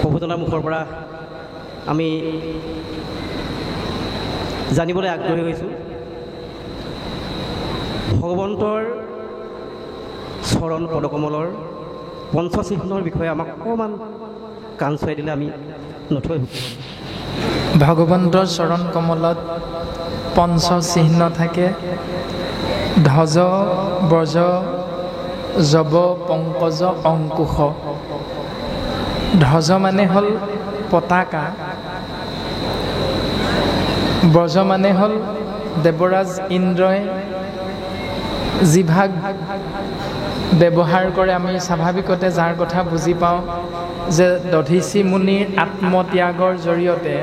প্ৰভুজনাৰ মুখৰ পৰা আমি জানিবলৈ আগ্ৰহী হৈছোঁ। ভগৱন্তৰ চৰণ পদকমলৰ পঞ্চচিহ্নৰ বিষয়ে আমাক অকণমান কাণ চুৱাই দিলে আমি নথৈ সুখী হ'ম। ভগৱন্তৰ চৰণ কমলত পঞ্চচিহ্ন থাকে। ধ্বজ, ব্ৰজ, যৱ, পংকজ, অংকুশ। ধ্বজ মানে হ'ল পতাকা, ব্ৰজ মানে হ'ল দেৱৰাজ ইন্দ্ৰই যিভাগ ব্যৱহাৰ কৰে, আমি স্বাভাৱিকতে যাৰ কথা বুজি পাওঁ যে দধীচি মুনিৰ আত্মত্যাগৰ জৰিয়তে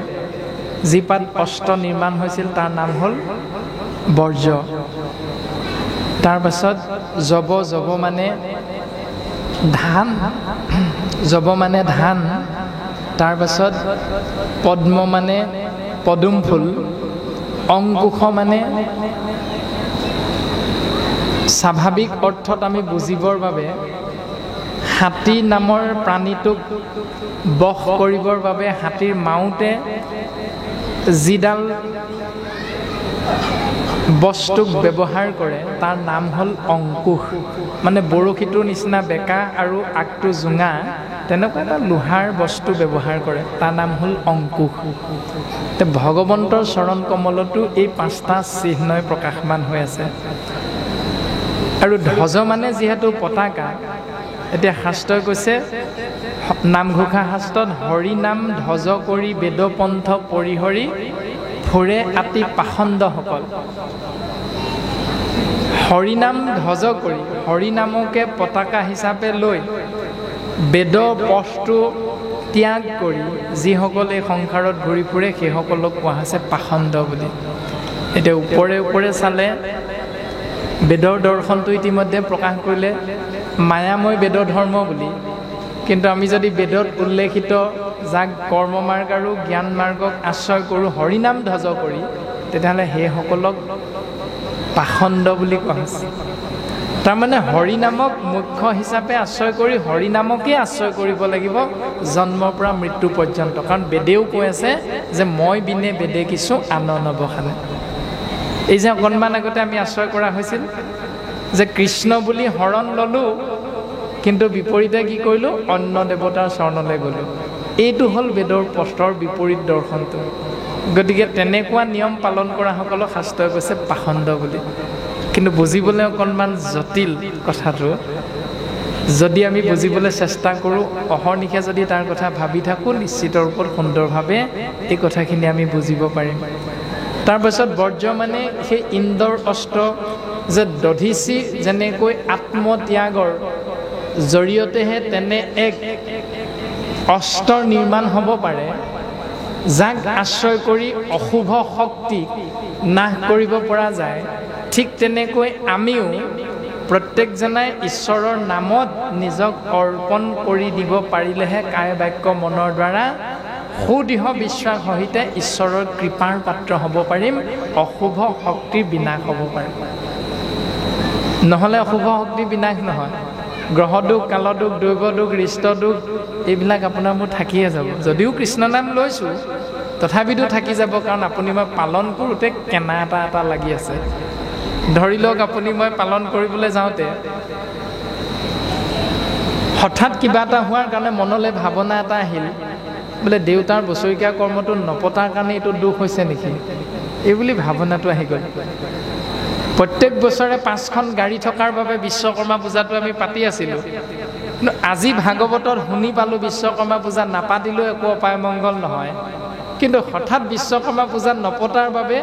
যি পাত অস্ত্ৰ নিৰ্মাণ হৈছিল তাৰ নাম হ'ল বৰ্জ। তাৰ পাছত যৱ, যৱ মানে ধান, যৱ মানে ধান। তাৰ পাছত পদ্ম মানে পদুম ফুল, অংকুশ মানে স্বাভাৱিক অৰ্থত আমি বুজিবৰ বাবে হাতী নামৰ প্ৰাণীটোক বশ কৰিবৰ বাবে হাতীৰ মাউতে যিডাল বস্তুক ব্যৱহাৰ কৰে তাৰ নাম হ'ল অংকুশ। মানে বৰশীটোৰ নিচিনা বেকা আৰু আগটো জোঙা, তেনেকুৱা এটা লোহাৰ বস্তু ব্যৱহাৰ কৰে, তাৰ নাম হ'ল অংকুশ। ভগৱন্তৰ চৰণ কমলতো এই 5টা চিহ্নই প্ৰকাশমান হৈ আছে। আৰু ধ্বজ মানে যিহেতু পতাকা, এতিয়া শাস্ত্ৰই কৈছে, নামঘোষা শাস্ত্ৰত, হৰি নাম ধ্বজ কৰি বেদপন্থ পৰিহৰি ফুৰে আতি পাখণ্ডসকল। হৰিনাম ধ্বজ কৰি, হৰিনামকে পতাকা হিচাপে লৈ বেদৰ পথটো ত্যাগ কৰি যিসকলে সংসাৰত ঘূৰি ফুৰে সেইসকলক কোৱা হৈছে পাখণ্ড বুলি। এতিয়া ওপৰে ওপৰে চালে বেদৰ দৰ্শনটো ইতিমধ্যে প্ৰকাশ কৰিলে মায়াময় বেদ ধৰ্ম বুলি, কিন্তু আমি যদি বেদত উল্লেখিত যাক কৰ্মমাৰ্গ আৰু জ্ঞান মাৰ্গক আশ্ৰয় কৰোঁ হৰিনাম ধ্বজ কৰি, তেতিয়াহ'লে সেইসকলক পাখণ্ড বুলি কোৱা হৈছে। তাৰমানে হৰিনামক মুখ্য হিচাপে আশ্ৰয় কৰি হৰিনামকেই আশ্ৰয় কৰিব লাগিব জন্মৰ পৰা মৃত্যু পৰ্যন্ত। কাৰণ বেদেও কৈ আছে যে মই বিনে বেদে কিছু আন নবখানে। এই যে অকণমান আগতে আমি আশ্ৰয় কৰা হৈছিল যে কৃষ্ণ বুলি শৰণ ল'লোঁ, কিন্তু বিপৰীতে কি কৰিলোঁ, অন্য দেৱতাৰ চৰণলৈ গ'লোঁ। এইটো হ'ল বেদৰ পথৰ বিপৰীত দৰ্শনটো। গতিকে তেনেকুৱা নিয়ম পালন কৰাসকলক শাস্ত্ৰই কৈছে পাখণ্ড বুলি। কিন্তু বুজিবলৈ অকণমান জটিল কথাটো। যদি আমি বুজিবলৈ চেষ্টা কৰোঁ, অহৰ্নিশে যদি তাৰ কথা ভাবি থাকোঁ, নিশ্চিত ৰূপত সুন্দৰভাৱে এই কথাখিনি আমি বুজিব পাৰিম। তাৰপাছত বৰ্জ মানে সেই ইন্দ্ৰৰ অস্ত্ৰ, যে দধীচি যেনেকৈ আত্মত্যাগৰ জৰিয়তেহে তেনে এক অস্ত্ৰৰ নিৰ্মাণ হ'ব পাৰে যাক আশ্ৰয় কৰি অশুভ শক্তিক নাশ কৰিব পৰা যায়, ঠিক তেনেকৈ আমিও প্ৰত্যেকজনাই ঈশ্বৰৰ নামত নিজক অৰ্পণ কৰি দিব পাৰিলেহে কায় বাক্য মনৰ দ্বাৰা সুদৃঢ় বিশ্বাস সহিত ঈশ্বৰৰ কৃপাৰ পাত্ৰ হ'ব পাৰিম, অশুভ শক্তিৰ বিনাশ হ'ব পাৰিম। নহ'লে অশুভ শক্তিৰ বিনাশ নহয়। গ্ৰহ দুখ, কাল দুখ, দৈৱ দুখ, ৰিষ্ট দুখ, এইবিলাক আপোনাৰ মোৰ থাকিয়ে যাব। যদিও কৃষ্ণ নাম লৈছোঁ তথাপিতো থাকি যাব, কাৰণ আপুনি মই পালন কৰোঁতে কেনা এটা লাগি আছে। ধৰি লওক আপুনি মই পালন কৰিবলৈ যাওঁতে হঠাৎ কিবা এটা হোৱাৰ কাৰণে মনলৈ ভাৱনা এটা আহিল, বোলে দেউতাৰ বছৰেকীয়া কৰ্মটো নপতাৰ কাৰণে এইটো দুখ হৈছে নেকি, এইবুলি ভাৱনাটো আহি গ'ল। প্ৰত্যেক বছৰে 5খন গাড়ী থকাৰ বাবে বিশ্বকৰ্মা পূজাটো আমি পাতি আছিলোঁ, কিন্তু আজি ভাগৱতত শুনি পালোঁ বিশ্বকৰ্মা পূজা নাপাতিলেও একো অপায় মংগল নহয়। কিন্তু হঠাৎ বিশ্বকৰ্মা পূজা নপতাৰ বাবে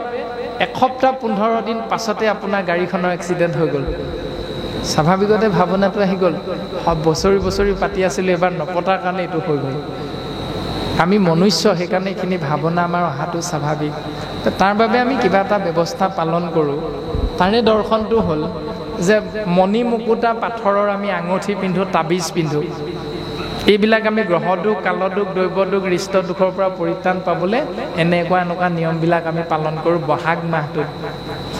1 সপ্তাহ 15 দিন পাছতে আপোনাৰ গাড়ীখনৰ এক্সিডেণ্ট হৈ গ'ল। স্বাভাৱিকতে ভাৱনাটো আহি গ'ল, বছৰি পাতি আছিলোঁ, এবাৰ নপতাৰ কাৰণে এইটো হৈ গ'ল। আমি মনুষ্য, সেইকাৰণে এইখিনি ভাৱনা আমাৰ অহাটো স্বাভাৱিক। তাৰ বাবে আমি কিবা এটা ব্যৱস্থা পালন কৰোঁ। তাৰে দৰ্শনটো হ'ল যে মণি মুকুতা পাথৰৰ আমি আঙুঠি পিন্ধোঁ, তাবিজ পিন্ধোঁ। এইবিলাক আমি গ্ৰহ দুখ, কাল দুখ, দৈৱ দুখ, ৰিষ্ট দুখৰ পৰা পৰিত্ৰাণ পাবলৈ এনেকুৱা নিয়মবিলাক আমি পালন কৰোঁ। বহাগ মাহটোত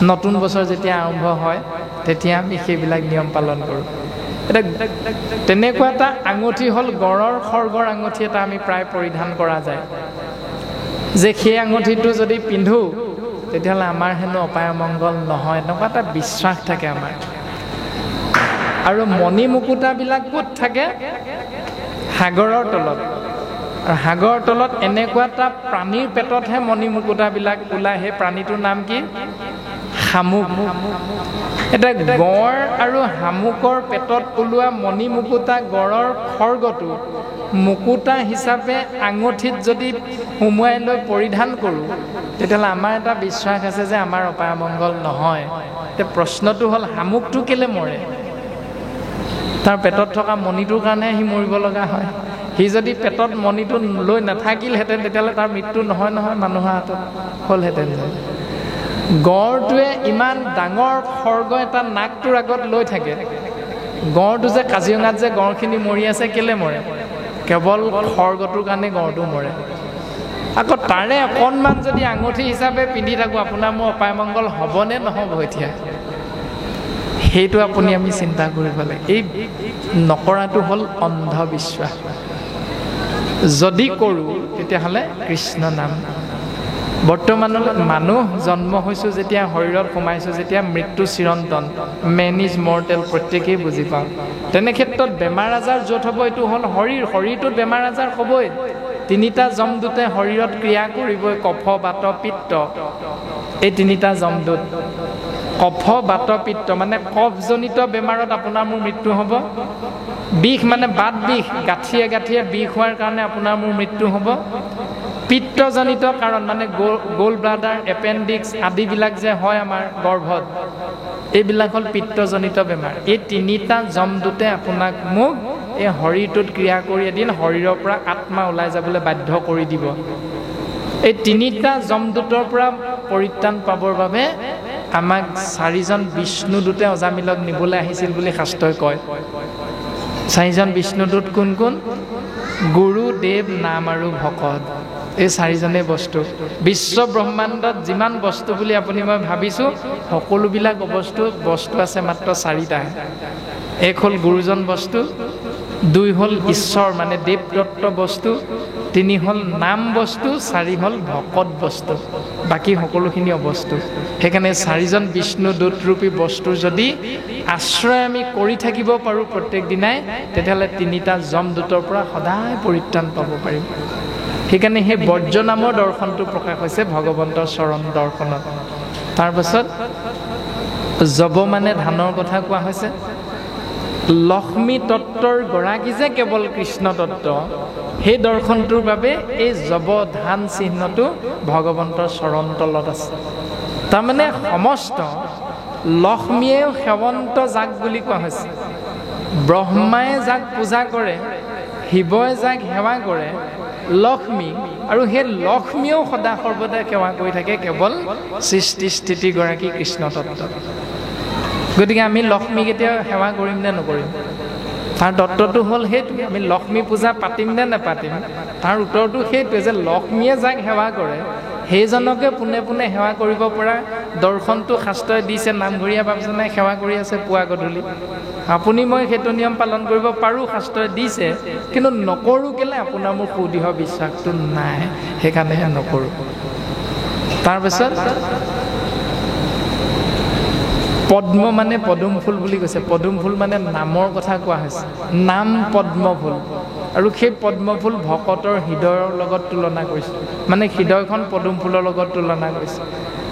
নতুন বছৰ যেতিয়া আৰম্ভ হয় তেতিয়া আমি সেইবিলাক নিয়ম পালন কৰোঁ। এটা তেনেকুৱা এটা আঙুঠি হ'ল গড়ৰ খৰ্গৰ আঙুঠি এটা আমি প্ৰায় পৰিধান কৰা যায় যে সেই আঙুঠিটো যদি পিন্ধো তেতিয়াহ'লে আমাৰ হেনো অপায় অমংগল নহয়, এনেকুৱা এটা বিশ্বাস থাকে আমাৰ। আৰু মণি মুকুতাবিলাক ক'ত থাকে? সাগৰৰ তলত। আৰু সাগৰৰ তলত এনেকুৱা এটা প্ৰাণীৰ পেটতহে মণি মুকুতাবিলাক ওলায়। সেই প্ৰাণীটোৰ নাম কি? শামুক। এটা গড় আৰু শামুকৰ পেটত ওলোৱা মণি মুকুতা গড়ৰ খৰ্গটো মুকুতা হিচাপে আঙুঠিত যদি সুমুৱাই লৈ পৰিধান কৰোঁ তেতিয়াহ'লে আমাৰ এটা বিশ্বাস আছে যে আমাৰ অপায় অমংগল নহয়। এতিয়া প্ৰশ্নটো হ'ল শামুকটো কেলে মৰে? তাৰ পেটত থকা মণিটোৰ কাৰণে সি মৰিব লগা হয়। সি যদি পেটত মণিটো লৈ নাথাকিলহেঁতেন তেতিয়াহ'লে তাৰ মৃত্যু নহয় মানুহৰ হাতত হ'লহেঁতেন। গড়টোৱে ইমান ডাঙৰ খৰ্গ এটা নাকটোৰ আগত লৈ থাকে। গড়টো যে কাজিৰঙাত যে গড়খিনি মৰি আছে কেলে মৰে? কেৱল খৰ্গটোৰ কাৰণে গড়টো মৰে। আকৌ তাৰে অকণমান যদি আঙুঠি হিচাপে পিন্ধি থাকোঁ আপোনাৰ মোৰ অপায় মংগল হ'বনে নহ'ব? এতিয়া সেইটো আমি চিন্তা কৰিব লাগে। এই নকৰাটো হ'ল অন্ধবিশ্বাস। যদি কৰোঁ তেতিয়াহ'লে কৃষ্ণ নাম। বৰ্তমানলৈ মানুহ জন্ম হৈছোঁ যেতিয়া, শৰীৰত সোমাইছোঁ যেতিয়া, মৃত্যু চিৰন্তন, মেন ইজ মৰ্টেল, প্ৰত্যেকেই বুজি পাওঁ। তেনে ক্ষেত্ৰত বেমাৰ আজাৰ য'ত হ'ব এইটো হ'ল শৰীৰটোত বেমাৰ আজাৰ হ'বই। তিনিটা যমদূতে শৰীৰত ক্ৰিয়া কৰিবই, কফ বাত পিত্ত। এই তিনিটা যমদূত কফ বাত পিত্ত মানে কফজনিত বেমাৰত আপোনাৰ মোৰ মৃত্যু হ'ব। বিষ মানে বাত বিষ, গাঁঠিয়ে গাঁঠিয়ে বিষ হোৱাৰ কাৰণে আপোনাৰ মোৰ মৃত্যু হ'ব। পিত্তজনিত কাৰণ মানে গোল ব্লাডাৰ, এপেণ্ডিক্স আদিবিলাক যে হয় আমাৰ গৰ্ভত, এইবিলাক হ'ল পিত্তজনিত বেমাৰ। এই তিনিটা যমদূতে আপোনাক মোক এই শৰীৰটোত ক্ৰিয়া কৰি এদিন শৰীৰৰ পৰা আত্মা ওলাই যাবলৈ বাধ্য কৰি দিব। এই তিনিটা যমদূতৰ পৰা পৰিত্ৰাণ পাবৰ বাবে আমাক 4জন বিষ্ণুদূতে অজামিলক নিবলৈ আহিছিল বুলি শাস্ত্ৰই কয়। 4জন বিষ্ণুদূত কোন কোন? গুৰু, দেৱ, নাম আৰু ভকত। এই 4জনেই বস্তু। বিশ্ব ব্ৰহ্মাণ্ডত যিমান বস্তু বুলি মই ভাবিছোঁ সকলোবিলাক বস্তু আছে মাত্ৰ 4টাহে। এক হ'ল গুৰুজন বস্তু, 2 হ'ল ঈশ্বৰ মানে দেৱদত্ত বস্তু, 3 হ'ল নাম বস্তু, 4 হ'ল ভকত বস্তু। বাকী সকলোখিনি অবস্তু। সেইকাৰণে 4জন বিষ্ণু দূতৰূপী বস্তু যদি আশ্ৰয় আমি কৰি থাকিব পাৰোঁ প্ৰত্যেক দিনাই, তেতিয়াহ'লে 3টা যমদূতৰ পৰা সদায় পৰিত্ৰাণ পাব পাৰিম। সেইকাৰণে সেই বৰ্জ নামৰ দৰ্শনটো প্ৰকাশ হৈছে ভগৱন্তৰ চৰণ দৰ্শনত। তাৰপাছত যৱ মানে ধানৰ কথা কোৱা হৈছে। লক্ষ্মী তত্ত্বৰ গৰাকী যে কেৱল কৃষ্ণ তত্ত্ব, সেই দৰ্শনটোৰ বাবে এই যৱ ধান চিহ্নটো ভগৱন্তৰ চৰণ তলত আছে। তাৰমানে সমস্ত লক্ষ্মীয়েও সেৱন্ত যাক বুলি কোৱা হৈছে। ব্ৰহ্মাই যাক পূজা কৰে, শিৱই যাক সেৱা কৰে, লক্ষ্মী, আৰু সেই লক্ষ্মীয়েও সদা সৰ্বদা সেৱা কৰি থাকে কেৱল সৃষ্টি স্থিতিগৰাকী কৃষ্ণ তত্ত্ব। গতিকে আমি লক্ষ্মীক এতিয়া সেৱা কৰিম নে নকৰিম? তাৰ তত্ত্বটো হ'ল সেইটো। আমি লক্ষ্মী পূজা পাতিম নে নেপাতিম? তাৰ উত্তৰটো সেইটোৱে যে লক্ষ্মীয়ে যাক সেৱা কৰে সেইজনকে পোনে পোনে সেৱা কৰিব পৰা দৰ্শনটো শাস্ত্ৰই দিছে। নামঘৰীয়া বাপজনাই সেৱা কৰি আছে পুৱা গধূলি। আপুনি মই সেইটো নিয়ম পালন কৰিব পাৰোঁ, শাস্ত্ৰই দিছে, কিন্তু নকৰোঁ কেলে? আপোনাৰ মোৰ সুদৃঢ় বিশ্বাসটো নাই, সেইকাৰণেহে নকৰোঁ। তাৰপিছত পদ্ম মানে পদুম ফুল বুলি কৈছে। পদুম ফুল মানে নামৰ কথা কোৱা হৈছে। নাম পদ্ম ফুল। আৰু সেই পদ্ম ফুল ভকতৰ হৃদয়ৰ লগত তুলনা কৰিছে, মানে হৃদয়খন পদুম ফুলৰ লগত তুলনা কৰিছে।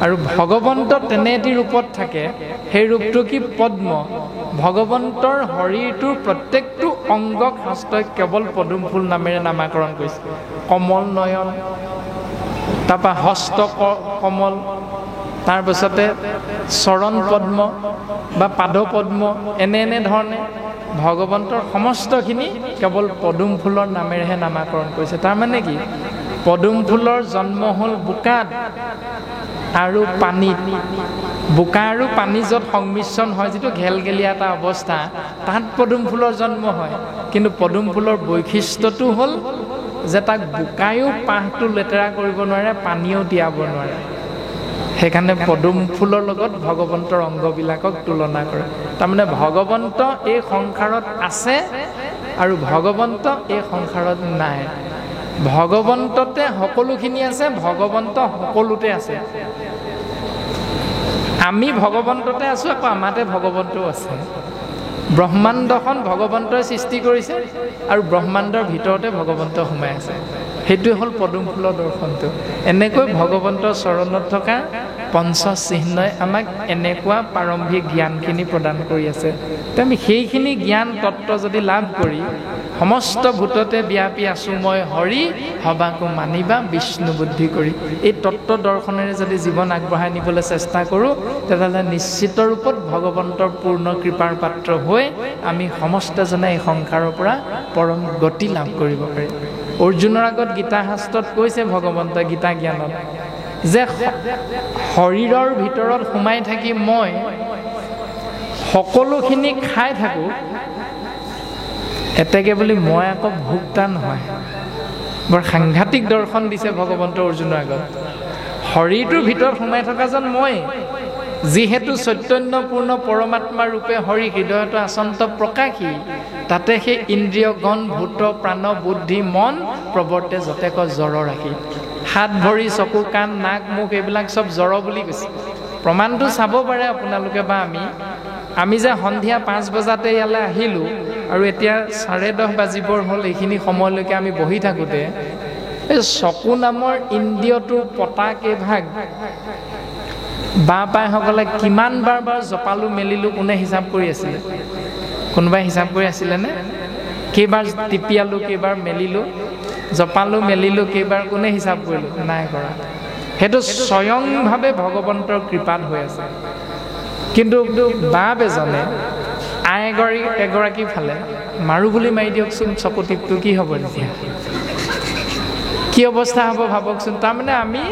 আৰু ভগৱন্ত তেনে এটি ৰূপত থাকে, সেই ৰূপটো কি? পদ্ম। ভগৱন্তৰ শৰীৰটোৰ প্ৰত্যেকটো অংগক শাস্ত্ৰই কেৱল পদুম ফুল নামেৰে নামাকৰণ কৰিছে। কমল নয়ন, তাৰপৰা হস্ত কমল, তাৰপিছতে চৰণ পদ্ম বা পাদ পদ্ম, এনে ধৰণে ভগৱন্তৰ সমস্তখিনি কেৱল পদুম ফুলৰ নামেৰেহে নামাকৰণ কৰিছে। তাৰমানে কি? পদুম ফুলৰ জন্ম হ'ল বোকাত আৰু পানীত। বোকা আৰু পানী য'ত সংমিশ্ৰণ হয়, যিটো ঘেলঘেলীয়া এটা অৱস্থা, তাত পদুম ফুলৰ জন্ম হয়। কিন্তু পদুম ফুলৰ বৈশিষ্ট্যটো হ'ল যে তাক বোকায়ো পাহটো লেতেৰা কৰিব নোৱাৰে, পানীও তিয়াব নোৱাৰে। সেইকাৰণে পদুম ফুলৰ লগত ভগৱন্তৰ অংগবিলাকক তুলনা কৰে। তাৰমানে ভগৱন্ত এই সংসাৰত আছে আৰু ভগৱন্ত এই সংসাৰত নাই। ভগৱন্ততে সকলোখিনি আছে, ভগৱন্ত সকলোতে আছে। আমি ভগৱন্ততে আছোঁ, আকৌ আমাতে ভগৱন্তও আছে। ব্ৰহ্মাণ্ডখন ভগৱন্তই সৃষ্টি কৰিছে আৰু ব্ৰহ্মাণ্ডৰ ভিতৰতে ভগৱন্ত সোমাই আছে। সেইটোৱে হ'ল পদুম ফুলৰ দৰ্শনটো। এনেকৈ ভগৱন্তৰ চৰণত থকা পঞ্চচিহ্নই আমাক এনেকুৱা প্ৰাৰম্ভিক জ্ঞানখিনি প্ৰদান কৰি আছে। আমি সেইখিনি জ্ঞান তত্ত্ব যদি লাভ কৰি সমস্ত ভূততে ব্যাপী আছোঁ মই হৰি হবাকো মানিবা বিষ্ণু বুদ্ধি কৰি, এই তত্ত্ব দৰ্শনেৰে যদি জীৱন আগবঢ়াই নিবলৈ চেষ্টা কৰোঁ, তেতিয়াহ'লে নিশ্চিত ৰূপত ভগৱন্তৰ পূৰ্ণ কৃপাৰ পাত্ৰ হৈ আমি সমস্তজনে এই সংসাৰৰ পৰা পৰম গতি লাভ কৰিব পাৰিম। অৰ্জুনৰ আগত গীতা শাস্ত্ৰত কৈছে ভগৱন্তই গীতা জ্ঞানত যে শৰীৰৰ ভিতৰত সোমাই থাকি মই সকলোখিনি খাই থাকোঁ, এতেকে বুলি মই আকৌ ভোক্তা নহয়। বৰ সাংঘাতিক দৰ্শন দিছে ভগৱন্ত অৰ্জুনৰ আগত। শৰীৰটোৰ ভিতৰত সোমাই থকা যেন মই, যিহেতু চৈতন্যপূৰ্ণ পৰমাত্মা ৰূপে হৰি হৃদয়তো আচন্ত প্ৰকাশী, তাতে সেই ইন্দ্ৰিয় গণ ভূত প্ৰাণ বুদ্ধি মন প্ৰৱৰ্তে যতেক জড় ৰাখি। হাত ভৰি চকু কাণ নাক মুখ এইবিলাক চব জড় বুলি কৈছে। প্ৰমাণটো চাব পাৰে আপোনালোকে বা আমি যে সন্ধিয়া 5 বজাতে ইয়ালৈ আহিলোঁ আৰু এতিয়া 10:30 বাজিবৰ হ'ল। এইখিনি সময়লৈকে আমি বহি থাকোঁতে এই চকু নামৰ ইন্দ্ৰিয়টোৰ পতা কেইভাগ বাঁ পাইসকলে কিমান বাৰ জপালোঁ মেলিলোঁ কোনে হিচাপ কৰি আছিলে? কোনোবাই হিচাপ কৰি আছিলেনে? কেইবাৰ টিপিয়ালোঁ, কেইবাৰ মেলিলোঁ, জপালোঁ মেলিলোঁ, কেইবাৰ কোনে হিচাপ কৰিলোঁ? নাই কৰা। সেইটো স্বয়ংভাৱে ভগৱন্তৰ কৃপাত হৈ আছে। কিন্তু বাপ এজনে এগৰাকী ফালে মাৰোঁ বুলি মাৰি দিয়কচোন, চকু টিপটো কি হ'ব তেতিয়া? কি অৱস্থা হ'ব ভাবকচোন। তাৰমানে আমি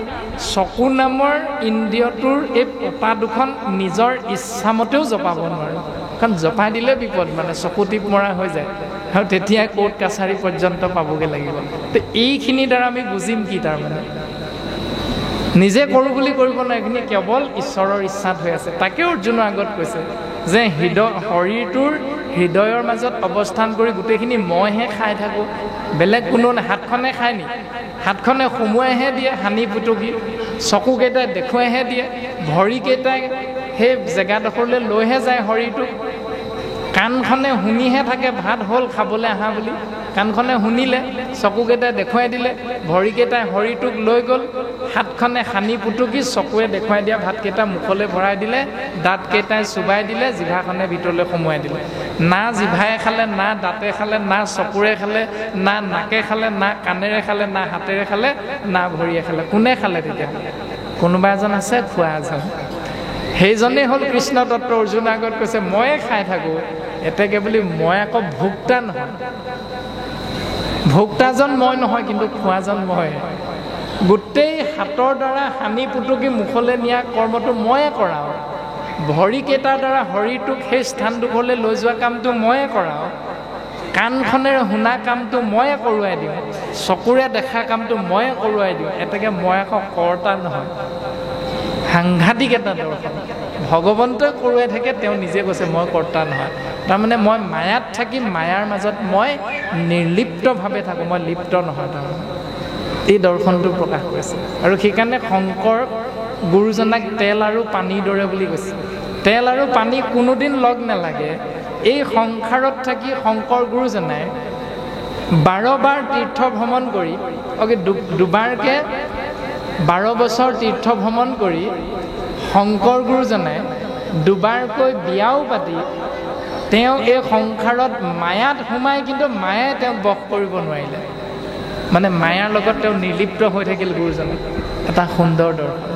চকু নামৰ ইন্দ্ৰিয়টোৰ এই পতা দুখন নিজৰ ইচ্ছামতেও জপাব নোৱাৰোঁ, কাৰণ জপাই দিলে বিপদ, মানে চকু টিপ মৰা হৈ যায় আৰু তেতিয়া কোৰ্ট কাছাৰী পৰ্যন্ত পাবগৈ লাগিব। তো এইখিনিৰ দ্বাৰা আমি বুজিম কি? তাৰমানে নিজে কৰোঁ বুলি কৰিব নোৱাৰে, এইখিনি কেৱল ঈশ্বৰৰ ইচ্ছাত হৈ আছে। তাকে অৰ্জুনৰ আগত কৈছে যে শৰীৰটোৰ হৃদয়ৰ মাজত অৱস্থান কৰি গোটেইখিনি মইহে খাই থাকোঁ, বেলেগ কোনো নাই। হাতখনে খায় নি? হাতখনে সোমোৱাইহে দিয়ে সানি পুটুকি, চকুকেইটাই দেখুৱাইহে দিয়ে, ভৰিকেইটাই সেই জেগাডোখৰলৈ লৈহে যায় শৰীৰটোক, কাণখনে শুনিহে থাকে ভাত হ'ল খাবলৈ আহা বুলি। কাণখনে শুনিলে, চকুকেইটাই দেখুৱাই দিলে, ভৰিকেইটাই শৰীৰটোক লৈ গ'ল, হাতখনে সানি পুটুকি চকুৱে দেখুৱাই দিয়া ভাতকেইটা মুখলৈ ভৰাই দিলে, দাঁতকেইটাই চুবাই দিলে, জিভাখনে ভিতৰলৈ সোমোৱাই দিলে। না জিভাৰে খালে, না দাঁতে খালে, না চকুৰে খালে, না নাকে খালে, না কাণেৰে খালে, না হাতেৰে খালে, না ভৰিয়ে খালে। কোনে খালে তেতিয়া? কোনোবা এজন আছে খোৱা এজন, সেইজনেই হ'ল কৃষ্ণ তত্ত্ব। অৰ্জুনৰ আগত কৈছে ময়ে খাই থাকোঁ, এতেকে বুলি মই আকৌ ভোক্তা নহয়। ভোক্তাজন মই নহয়, কিন্তু খোৱাজন মই। গোটেই হাতৰ দ্বাৰা সানি পুটুকি মুখলৈ নিয়া কৰ্মটো ময়ে কৰাওঁ, ভৰিকেইটাৰ দ্বাৰা শৰীৰটোক সেই স্থানডোখৰলৈ লৈ যোৱা কামটো ময়ে কৰাওঁ, কাণখনেৰে শুনা কামটো ময়ে কৰোৱাই দিওঁ, চকুৰে দেখা কামটো ময়ে কৰোৱাই দিওঁ। এতেকে মই আকৌ কৰ্তা নহয়। সাংঘাতিক এটা দৰ্শন। ভগৱন্তই কৰোৱাই থাকে, তেওঁ নিজে কৈছে মই কৰ্তা নহয়। তাৰমানে মই মায়াত থাকি মায়াৰ মাজত মই নিৰ্লিপ্তভাৱে থাকোঁ, মই লিপ্ত নহয়। তাৰমানে এই দৰ্শনটো প্ৰকাশ কৰিছে। আৰু সেইকাৰণে শংকৰ গুৰুজনাক তেল আৰু পানীৰ দৰে বুলি কৈছে। তেল আৰু পানী কোনোদিন লগ নালাগে। এই সংসাৰত থাকি শংকৰ গুৰুজনাই 12 বাৰ তীৰ্থ ভ্ৰমণ কৰি, দুবাৰকৈ 12 বছৰ তীৰ্থ ভ্ৰমণ কৰি শংকৰ গুৰুজনাই দুবাৰকৈ বিয়াও পাতি তেওঁ এই সংসাৰত মায়াত সোমাই, কিন্তু মায়াই তেওঁক বশ কৰিব নোৱাৰিলে। মানে মায়াৰ লগত তেওঁ নিৰ্লিপ্ত হৈ থাকিল গুৰুজনে। এটা সুন্দৰ দৰ্শন।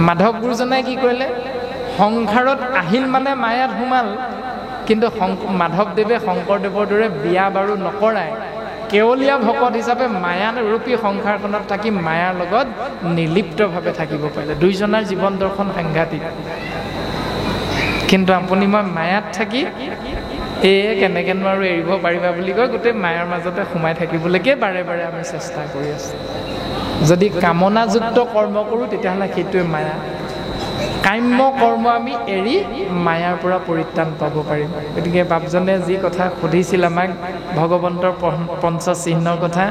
মাধৱ গুৰুজনাই কি কৰিলে? সংসাৰত আহিল মানে মায়াত সোমাল, কিন্তু মাধৱদেৱে শংকৰদেৱৰ দৰে বিয়া বাৰু নকৰাই কেৱলীয়া ভকত হিচাপে মায়াৰূপী সংসাৰখনত থাকি মায়াৰ লগত নিৰ্লিপ্তভাৱে থাকিব পাৰিলে। দুইজনাৰ জীৱন দৰ্শন সাংঘাতিক। কিন্তু আপুনি মই মায়াত থাকি কেনেকৈ নোৱাৰোঁ এৰিব পাৰিবা বুলি কৈ গোটেই মায়াৰ মাজতে সোমাই থাকিবলৈকে বাৰে বাৰে আমি চেষ্টা কৰি আছোঁ। যদি কামনাযুক্ত কৰ্ম কৰোঁ তেতিয়াহ'লে সেইটোৱে মায়া। কাম্য কৰ্ম আমি এৰি মায়াৰ পৰা পৰিত্ৰাণ পাব পাৰিম। গতিকে বাপজনে যি কথা সুধিছিল আমাক ভগৱন্তৰ পঞ্চচিহ্নৰ কথা,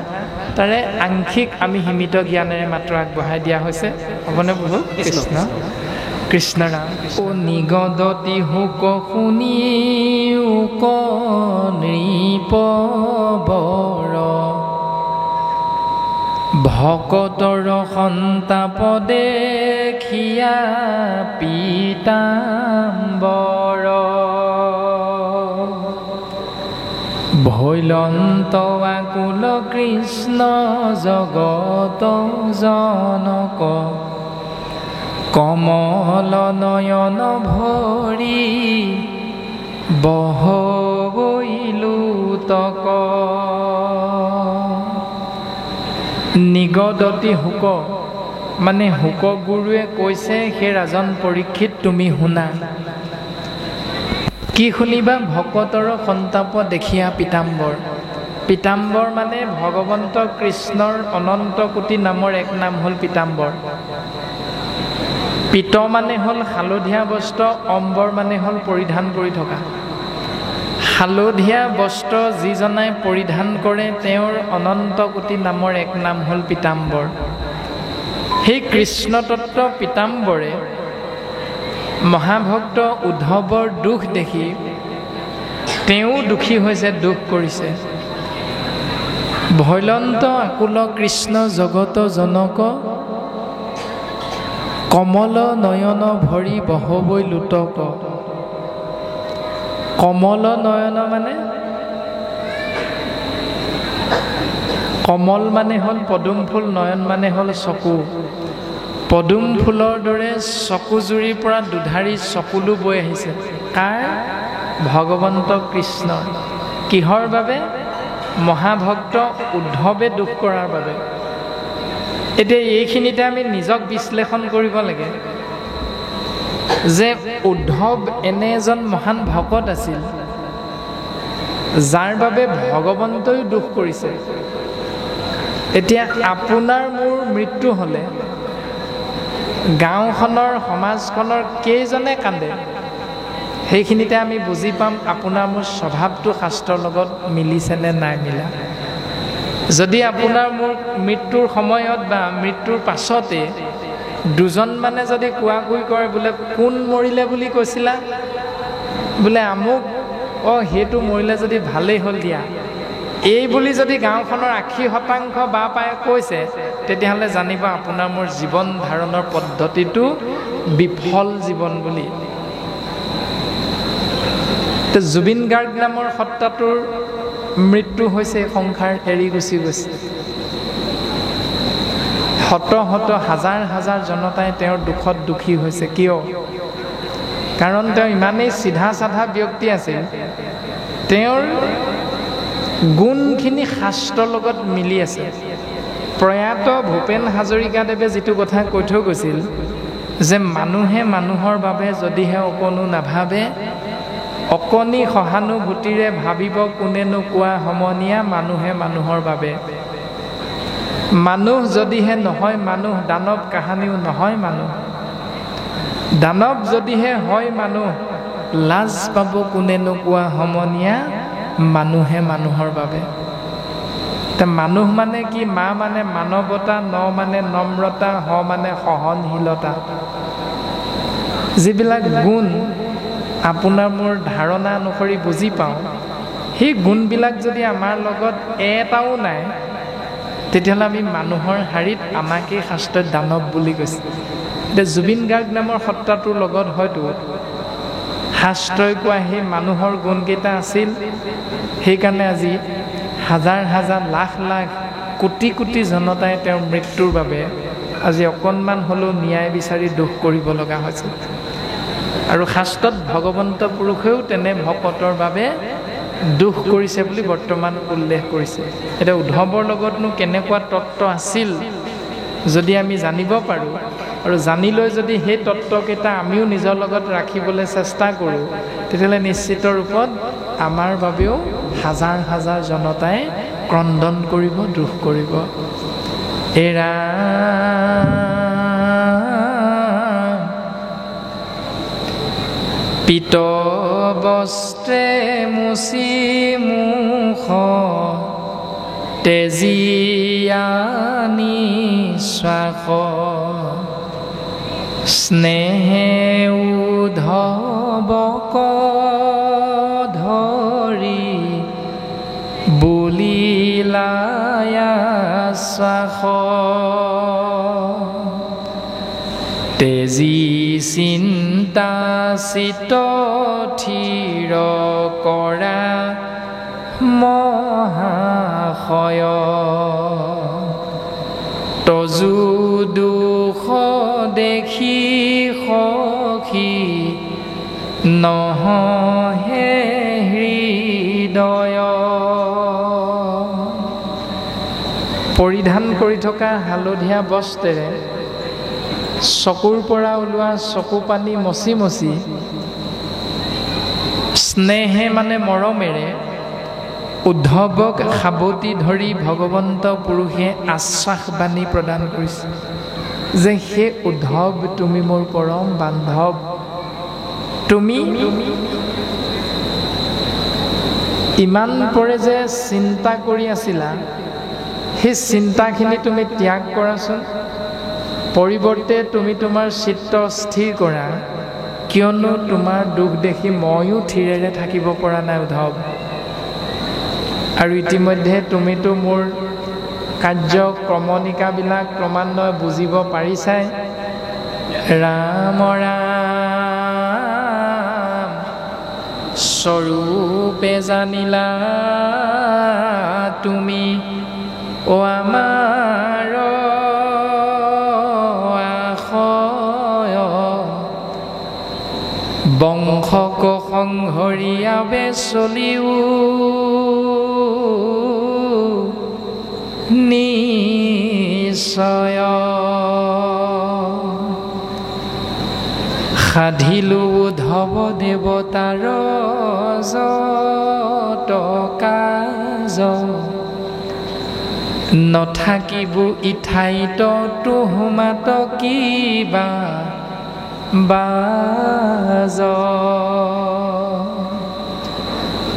তাৰে আংশিক আমি সীমিত জ্ঞানেৰে মাত্ৰ আগবঢ়াই দিয়া হৈছে। হ'বনে প্ৰভু? কৃষ্ণ কৃষ্ণ ৰাম। ও নিগদতি হুক শুনি উক নৃপ বৰ, ভকতৰ সন্তাপ দেখিয়া পীতাম্বৰ, ভৈলন্ত আকুল কৃষ্ণ জগত জনক, কমল নয়ন ভৰি বহবৈলুতক। নিগদতি হুক মানে হুক গুৰুৱে কৈছে, সেই ৰাজন পৰীক্ষিত তুমি শুনা। কি শুনিবা? ভকতৰ সন্তাপ দেখিয়া পীতাম্বৰ। পীতাম্বৰ মানে ভগৱন্ত কৃষ্ণৰ অনন্ত কোটি নামৰ এক নাম হ'ল পীতাম্বৰ। পীত মানে হ'ল হালধীয়া বস্ত্ৰ, অম্বৰ মানে হ'ল পৰিধান কৰি থকা। হালধীয়া বস্ত্ৰ যিজনাই পৰিধান কৰে তেওঁৰ অনন্ত কোটি নামৰ এক নাম হ'ল পীতাম্বৰ। সেই কৃষ্ণতত্ত্ব পীতাম্বৰে মহাভক্ত উদ্ধৱৰ দুখ দেখি তেওঁ দুখী হৈছে, দুখ কৰিছে। ভৈলন্ত আকুল কৃষ্ণ জগত জনক, কমল নয়ন ভৰি বহবৈ লুতক। কমল নয়ন মানে কমল মানে হ'ল পদুম ফুল, নয়ন মানে হ'ল চকু। পদুম ফুলৰ দৰে চকুজুৰিৰ পৰা দুধাৰি চকুলো বৈ আহিছে। কাৰ? ভগৱন্ত কৃষ্ণ। কিহৰ বাবে? মহাভক্ত উদ্ধৱে দুখ কৰাৰ বাবে। এতিয়া এইখিনিতে আমি নিজক বিশ্লেষণ কৰিব লাগে যে উদ্ধৱ এনে এজন মহান ভকত আছিল যাৰ বাবে ভগৱন্তই দুখ কৰিছে। এতিয়া আপোনাৰ মোৰ মৃত্যু হ'লে গাঁওখনৰ সমাজখনৰ কেইজনে কান্দে, সেইখিনিতে আমি বুজি পাম আপোনাৰ মোৰ স্বভাৱটো শাস্ত্ৰৰ লগত মিলিছেনে নাই মিলা। যদি আপোনাৰ মোৰ মৃত্যুৰ সময়ত বা মৃত্যুৰ পাছতে দুজন মানে যদি কোৱাকুই কৰে, বোলে কোন মৰিলে বুলি কৈছিলা, বোলে আমুক, সেইটো মৰিলে যদি ভালেই হ'ল দিয়া, এই বুলি যদি গাঁওখনৰ 80% বা পায়ে কৈছে, তেতিয়াহ'লে জানিব আপোনাৰ মোৰ জীৱন ধাৰণৰ পদ্ধতিটো বিফল জীৱন বুলি। জুবিন গাৰ্গ নামৰ সত্তাটোৰ মৃত্যু হৈছে, সংসাৰ এৰি গুচি গৈছে। শত শত হাজাৰ হাজাৰ জনতাই তেওঁৰ দুখত দুখী হৈছে। কিয়? কাৰণ তেওঁ ইমানেই চিধা চাধা ব্যক্তি আছিল, তেওঁৰ গুণখিনি শাস্ত্ৰৰ লগত মিলি আছে। প্ৰয়াত ভূপেন হাজৰিকাদেৱে যিটো কথা কৈ থৈ গৈছিল যে মানুহে মানুহৰ বাবে যদিহে অকণো নাভাবে, অকণি সহানুভূতিৰে ভাবিব কোনেনো কোৱা সমনীয়া, মানুহে মানুহৰ বাবে। মানুহ যদিহে নহয় মানুহ, দানৱ কাহানিও নহয় মানুহ। দানৱ যদিহে হয় মানুহ, লাজ পাব কোনেনো কোৱা সমনীয়া, মানুহে মানুহৰ বাবে। মানুহ মানে কি? মা মানে মানৱতা, ন মানে নম্ৰতা, হ মানে সহনশীলতা। যিবিলাক গুণ আপোনাৰ মোৰ ধাৰণা অনুসৰি বুজি পাওঁ, সেই গুণবিলাক যদি আমাৰ লগত এটাও নাই, তেতিয়াহ'লে আমি মানুহৰ শাৰীত আমাকেই শাস্ত্ৰত দানৱ বুলি কৈছে। এতিয়া জুবিন গাৰ্গ নামৰ সত্তাটোৰ লগত হয়তো শাস্ত্ৰই কোৱা সেই মানুহৰ গুণকেইটা আছিল। সেইকাৰণে আজি হাজাৰ হাজাৰ লাখ লাখ কোটি কোটি জনতাই তেওঁৰ মৃত্যুৰ বাবে আজি অকণমান হ'লেও ন্যায় বিচাৰি দুখ কৰিব লগা হৈছে। আৰু শাস্ত্ৰত ভগৱন্ত পুৰুষেও তেনে ভকতৰ বাবে দুখ কৰিছে বুলি বৰ্তমান উল্লেখ কৰিছে। এতিয়া উদ্ধৱৰ লগতনো কেনেকুৱা তত্ত্ব আছিল যদি আমি জানিব পাৰোঁ, আৰু জানি লৈ যদি সেই তত্ত্বকেইটা আমিও নিজৰ লগত ৰাখিবলৈ চেষ্টা কৰোঁ, তেতিয়াহ'লে নিশ্চিত ৰূপত আমাৰ বাবেও হাজাৰ হাজাৰ জনতাই ক্ৰন্দন কৰিব, দুখ কৰিব। এৰা পীত বস্ত্ৰে মুচি মুখ তেজীয়া নিশ্বাস স্নেহে উদ্ধৱক ধৰি বুলিলায়াশ্বাস তেজী চিন্তা চিত থিৰ কৰা মহাশয় তজু দুখ দেখি সখী নহহে হৃদয়। পৰিধান কৰি থকা হালধীয়া বস্ত্ৰেৰে চকুৰ পৰা ওলোৱা চকু পানী মচি মচি স্নেহে মানে মৰমেৰে উদ্ধৱক সাৱটি ধৰি ভগৱন্ত পুৰুষে আশ্বাস বাণী প্ৰদান কৰিছে যে হে উদ্ধৱ, তুমি মোৰ পৰম বান্ধৱ, তুমি ইমান পৰে যে চিন্তা কৰি আছিলা, সেই চিন্তাখিনি তুমি ত্যাগ কৰাচোন। পৰিৱৰ্তে তুমি তোমাৰ চিত্ত স্থিৰ কৰা, কিয়নো তোমাৰ দুখ দেখি ময়ো থিৰেৰে থাকিব পৰা নাই উদ্ধৱ। আৰু ইতিমধ্যে তুমিতো মোৰ কাৰ্য ক্ৰমণিকাবিলাক ক্ৰমান্বয়ে বুজিব পাৰিছাই। ৰাম ৰাম স্বৰূপে জানিলা তুমি ও আমাৰ আশয়, বংশক সংহৰিয়াবে চলিও নিশ্চয়। সাধিলো উদ্ধৱ দেৱতাৰ যত কাজ, নথাকিব ইঠাইত তোহমাত কিবা বাজ।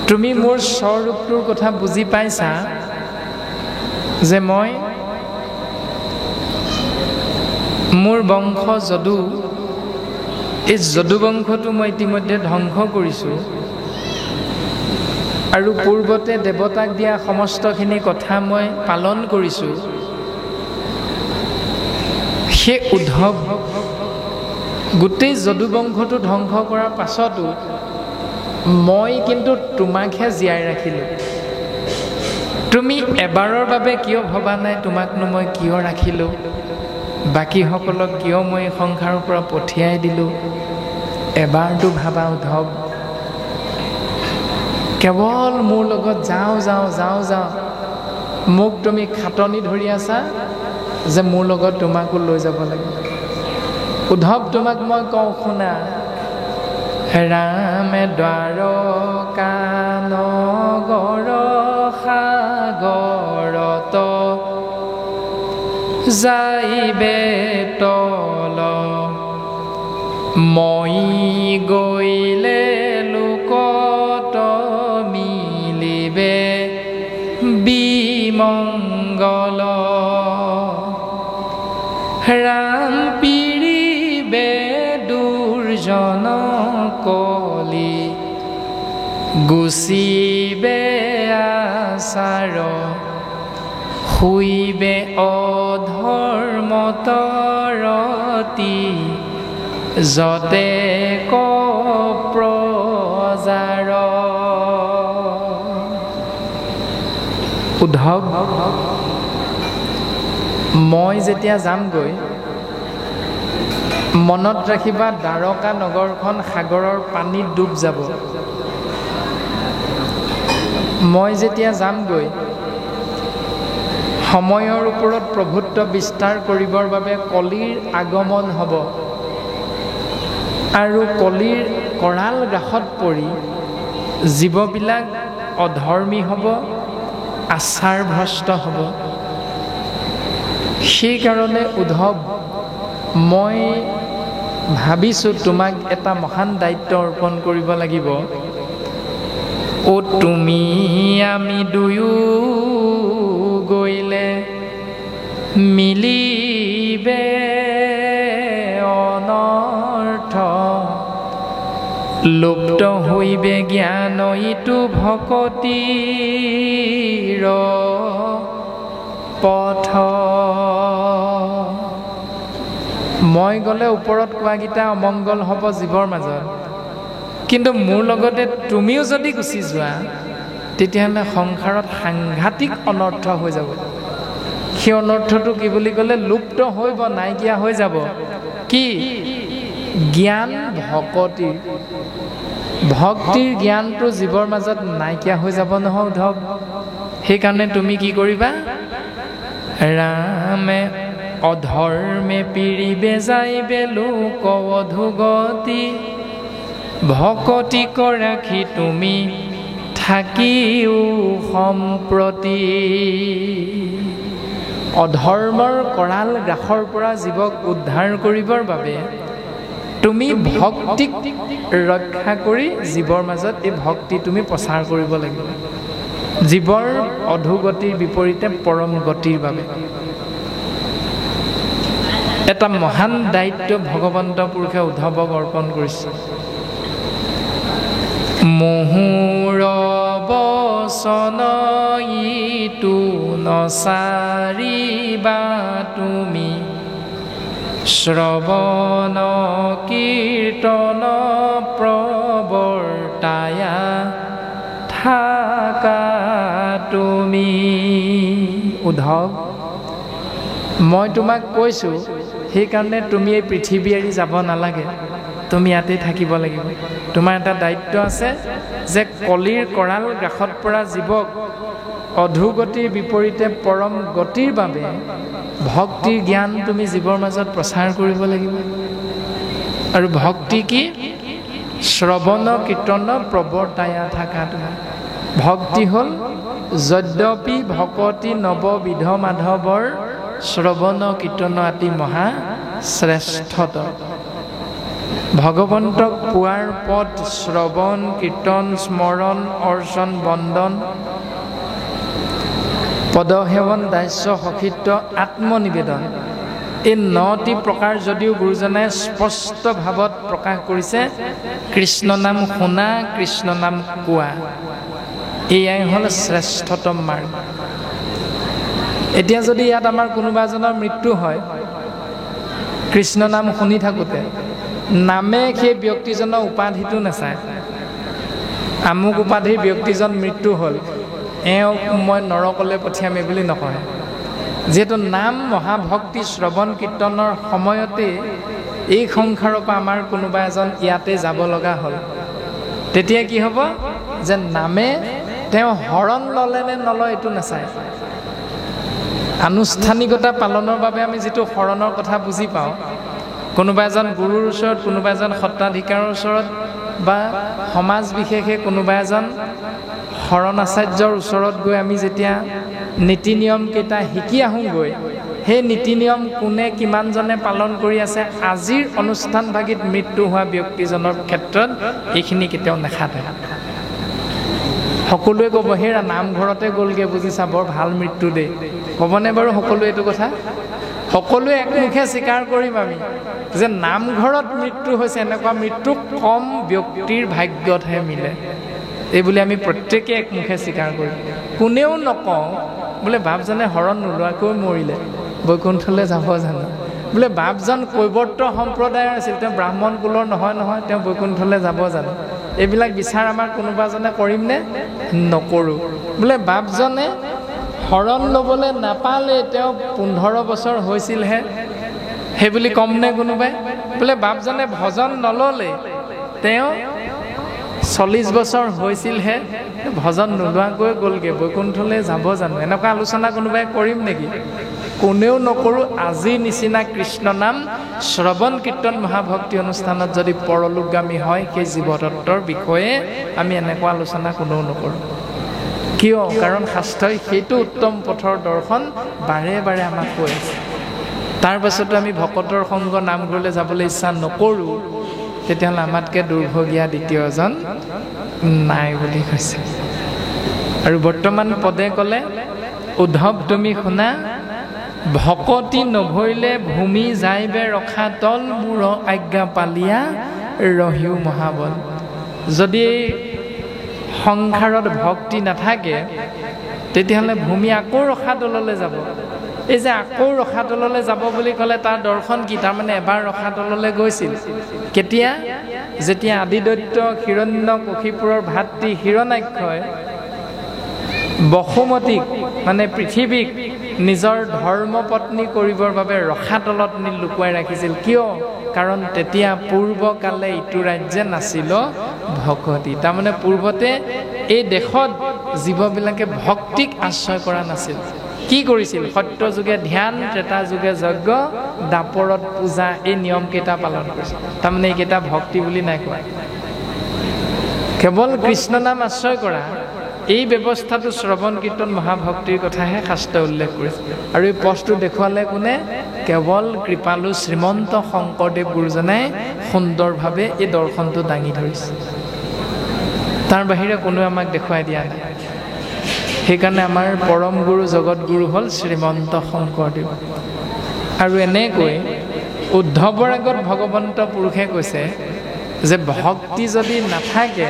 তুমি মোৰ স্বৰূপটোৰ কথা বুজি পাইছা যে মই মোৰ বংশ যদু, এই যদু বংশটো মই ইতিমধ্যে ধ্বংস কৰিছোঁ আৰু পূৰ্বতে দেৱতাক দিয়া সমস্তখিনি কথা মই পালন কৰিছোঁ। সেই উদ্ধৱ গোটেই যদু বংশটো ধ্বংস কৰাৰ পাছতো মই কিন্তু তোমাকহে জীয়াই ৰাখিলোঁ। তুমি এবাৰৰ বাবে কিয় ভবা নাই তোমাকনো মই কিয় ৰাখিলোঁ, বাকীসকলক কিয় মই সংসাৰৰ পৰা পঠিয়াই দিলোঁ? এবাৰটো ভাবা উদ্ধৱ। কেৱল মোৰ লগত যাওঁ যাওঁ যাওঁ যাওঁ মোক তুমি খাটনি ধৰি আছা যে মোৰ লগত তোমাকো লৈ যাব লাগে। উদ্ধৱ, তোমাক মই কওঁ শুনা, ৰামে দ্বাৰকা নগৰ সাগৰত যাইবে তল, মই গইলে লোকত মিলিবে বিমংগল। ৰাম পিৰিবে দুৰ্জন কলি, গুচিবে আচাৰ, শুইবে অধৰ্মতৰতি, যতে কপ্ৰজাৰ। উদ্ধৱ, মই যেতিয়া যামগৈ, মনত ৰাখিবা দ্বাৰকা নগৰখন সাগৰৰ পানীত ডুব যাব। মই যেতিয়া যামগৈ, সময়ৰ ওপৰত প্ৰভুত্ব বিস্তাৰ কৰিবৰ বাবে কলিৰ আগমন হ'ব আৰু কলিৰ কৰাল গ্ৰাসত পৰি জীৱবিলাক অধৰ্মী হ'ব, আচাৰ ভ্ৰষ্ট হ'ব। সেইকাৰণে উদ্ধৱ, মই ভাবিছোঁ তোমাক এটা মহান দায়িত্ব অৰ্পণ কৰিব লাগিব। অ তুমি আমি দুয়ো গৈলে মিলিবে অনৰ্থ, লুপ্ত হইবে জ্ঞান ইটো ভকতিৰ পথ। মই গ'লে ওপৰত কোৱাকেইটা অমংগল হ'ব জীৱৰ মাজত, কিন্তু মোৰ লগতে তুমিও যদি গুচি যোৱা তেতিয়াহ'লে সংসাৰত সাংঘাতিক অনৰ্থ হৈ যাব। সেই অনৰ্থটো কি বুলি ক'লে লুপ্ত হৈব, নাইকিয়া হৈ যাব। কি? জ্ঞান ভকতিৰ, ভক্তিৰ জ্ঞানটো জীৱৰ মাজত নাইকিয়া হৈ যাব নহয় উদ্ধৱ। সেইকাৰণে তুমি কি কৰিবা? ৰামে অধৰ্মে পিৰিবে যাইবে লোক অধোগতি, ভকতিক ৰাখি তুমি থাকিও সম্প্ৰতি। অধৰ্মৰ কৰাল গ্ৰাসৰ পৰা জীৱক উদ্ধাৰ কৰিবৰ বাবে তুমি ভক্তিক ৰক্ষা কৰি জীৱৰ মাজত এই ভক্তি তুমি প্ৰচাৰ কৰিব লাগিব, জীৱৰ অধোগতিৰ বিপৰীতে পৰম গতিৰ বাবে। এটা মহান দায়িত্ব ভগৱন্ত পুৰুষে উদ্ধৱক অৰ্পণ কৰিছে। মুহুৰ বচন ইটো নচাৰিবা তুমি, শ্ৰৱণ কীৰ্তন প্ৰৱৰ্তায়া থাকা তুমি। উদ্ধৱ, মই তোমাক কৈছোঁ, সেইকাৰণে তুমি এই পৃথিৱী এৰি যাব নালাগে, তুমি ইয়াতে থাকিব লাগিব। তোমাৰ এটা দায়িত্ব আছে যে কলিৰ কৰাল গ্ৰাসত পৰা জীৱক অধোগতিৰ বিপৰীতে পৰম গতিৰ বাবে ভক্তিৰ জ্ঞান তুমি জীৱৰ মাজত প্ৰচাৰ কৰিব লাগিব। আৰু ভক্তি কি? শ্ৰৱণ কীৰ্তন প্ৰৱৰ্তায়া থাকা তোমাৰ। ভক্তি হ'ল যদ্যপি ভকতি নৱবিধ মাধৱৰ, শ্ৰৱণ কীৰ্তন আতি মহা শ্ৰেষ্ঠত। ভগৱন্তক পোৱাৰ পথ শ্ৰৱণ কীৰ্তন স্মৰণ অৰ্চন বন্দন পদসেৱন দাস্য সখিত্ব আত্মনিবেদন, এই 9টি প্ৰকাৰ যদিও গুৰুজনাই স্পষ্ট ভাৱত প্ৰকাশ কৰিছে। কৃষ্ণ নাম শুনা, কৃষ্ণ নাম কোৱা, এয়াই হ'ল শ্ৰেষ্ঠতম মাৰ্গ। এতিয়া যদি ইয়াত আমাৰ কোনোবা এজনৰ মৃত্যু হয়, কৃষ্ণ নাম শুনি থাকোঁতে নামে সেই ব্যক্তিজনৰ উপাধিটো নাচায়। আমুক উপাধিৰ ব্যক্তিজন মৃত্যু হ'ল, এওঁক মই নৰকলৈ পঠিয়াম এই বুলি নকয়। যিহেতু নাম মহাভক্তি শ্ৰৱণ কীৰ্তনৰ সময়তে এই সংসাৰৰ পৰা আমাৰ কোনোবা এজন ইয়াতে যাব লগা হ'ল, তেতিয়া কি হ'ব? যে নামে তেওঁ হৰণ ল'লে নে নলয় এইটো নাচায়। আনুষ্ঠানিকতা পালনৰ বাবে আমি যিটো শৰণৰ কথা বুজি পাওঁ, কোনোবা এজন গুৰুৰ ওচৰত, কোনোবা এজন সত্ৰাধিকাৰৰ ওচৰত বা সমাজ বিশেষে কোনোবা এজন শৰণ আচাৰ্যৰ ওচৰত গৈ আমি যেতিয়া নীতি নিয়মকেইটা শিকি আহোঁগৈ, সেই নীতি নিয়ম কোনে কিমানজনে পালন কৰি আছে, আজিৰ অনুষ্ঠানভাগিত মৃত্যু হোৱা ব্যক্তিজনৰ ক্ষেত্ৰত এইখিনি কেতিয়াও নাখাতে। সকলোৱে ক'ব, হেৰা নামঘৰতে গ'লগৈ বুজিছা, বৰ ভাল মৃত্যু দেই, ক'বনে বাৰু সকলোৱে এইটো কথা? সকলোৱে একমুখে স্বীকাৰ কৰিম আমি যে নামঘৰত মৃত্যু হৈছে, এনেকুৱা মৃত্যু কম ব্যক্তিৰ ভাগ্যতহে মিলে। এইবুলি আমি প্ৰত্যেকে একমুখে স্বীকাৰ কৰিম। কোনেও নকওঁ বোলে বাপজনে শৰণ নোলোৱাকৈ মৰিলে, বৈকুণ্ঠলৈ যাব জানো? বোলে বাপজন কৈৱৰ্ত সম্প্ৰদায়ৰ আছিল, তেওঁ ব্ৰাহ্মণ কুলৰ নহয় নহয়, তেওঁ বৈকুণ্ঠলৈ যাব জানো? এইবিলাক বিচাৰ আমাৰ কোনোবাজনে কৰিমনে? নকৰোঁ। বোলে বাপজনে শৰণ ল'বলৈ নাপালে, তেওঁ 15 বছৰ হৈছিলহে, সেইবুলি কমনে কোনোবাই? বোলে বাপজনে ভজন নল'লে, তেওঁ 40 বছৰ হৈছিলহে, ভজন নোলোৱাকৈ গ'লগৈ, বৈকুণ্ঠলৈ যাব জানো? এনেকুৱা আলোচনা কোনোবাই কৰিম নেকি? কোনেও নকৰোঁ। আজিৰ নিচিনা কৃষ্ণ নাম শ্ৰৱণ কীৰ্তন মহাভক্তি অনুষ্ঠানত যদি পৰলোকগামী হয়, সেই জীৱতত্বৰ বিষয়ে আমি এনেকুৱা আলোচনা কোনেও নকৰোঁ। কিয়? কাৰণ শাস্ত্ৰই সেইটো উত্তম পথৰ দৰ্শন বাৰে বাৰে আমাক কৈ আছে। তাৰ পাছতো আমি ভকতৰ সংগ নামঘৰলৈ যাবলৈ ইচ্ছা নকৰোঁ, তেতিয়াহ'লে আমাতকৈ দুৰ্ভগীয়া দ্বিতীয়জন নাই বুলি কৈছে। আৰু বৰ্তমান পদে ক'লে, উদ্ধৱ তুমি শুনা, ভকতি নভৰিলে ভূমি যাইবে ৰখা তল, মূৰ আজ্ঞা পালিয়া ৰহিও মহাবল। যদি সংসাৰত ভক্তি নাথাকে তেতিয়াহ'লে ভূমি আকৌ ৰসাতললৈ যাব। এই যে আকৌ ৰসাতললৈ যাব বুলি ক'লে তাৰ দৰ্শন কি? তাৰমানে এবাৰ ৰসাতললৈ গৈছিল। কেতিয়া? যেতিয়া আদিদৈত্য হিৰণ্যকশিপুৰৰ ভাতৃ হিৰণ্যাক্ষই বসুমতীক মানে পৃথিৱীক নিজৰ ধৰ্মপত্নী কৰিবৰ বাবে ৰসাতলত নি লুকুৱাই ৰাখিছিল। কিয়? কাৰণ তেতিয়া পূৰ্বকালে ইটো ৰাজ্যে নাছিল ভকতি। তাৰমানে পূৰ্বতে এই দেশত জীৱবিলাকে ভক্তিক আশ্ৰয় কৰা নাছিল। কি কৰিছিল? সত্য যুগে ধ্যান, ত্ৰেতা যুগে যজ্ঞ, দাপৰত পূজা, এই নিয়মকেইটা পালন কৰিছিল। তাৰমানে এইকেইটা ভক্তি বুলি নাই কোৱা। কেৱল কৃষ্ণ নাম আশ্ৰয় কৰা এই ব্যৱস্থাটো শ্ৰৱণ কীৰ্তন মহাভক্তিৰ কথাহে শাস্ত্ৰই উল্লেখ কৰিছে। আৰু এই পথটো দেখুৱালে কোনে? কেৱল কৃপালু শ্ৰীমন্ত শংকৰদেৱ গুৰুজনাই সুন্দৰভাৱে এই দৰ্শনটো দাঙি ধৰিছে। তাৰ বাহিৰে কোনোৱে আমাক দেখুৱাই দিয়া নাই। সেইকাৰণে আমাৰ পৰম গুৰু জগতগুৰু হ'ল শ্ৰীমন্ত শংকৰদেৱ। আৰু এনেকৈ উদ্ধৱৰ আগত ভগৱন্ত পুৰুষে কৈছে যে ভক্তি যদি নাথাকে,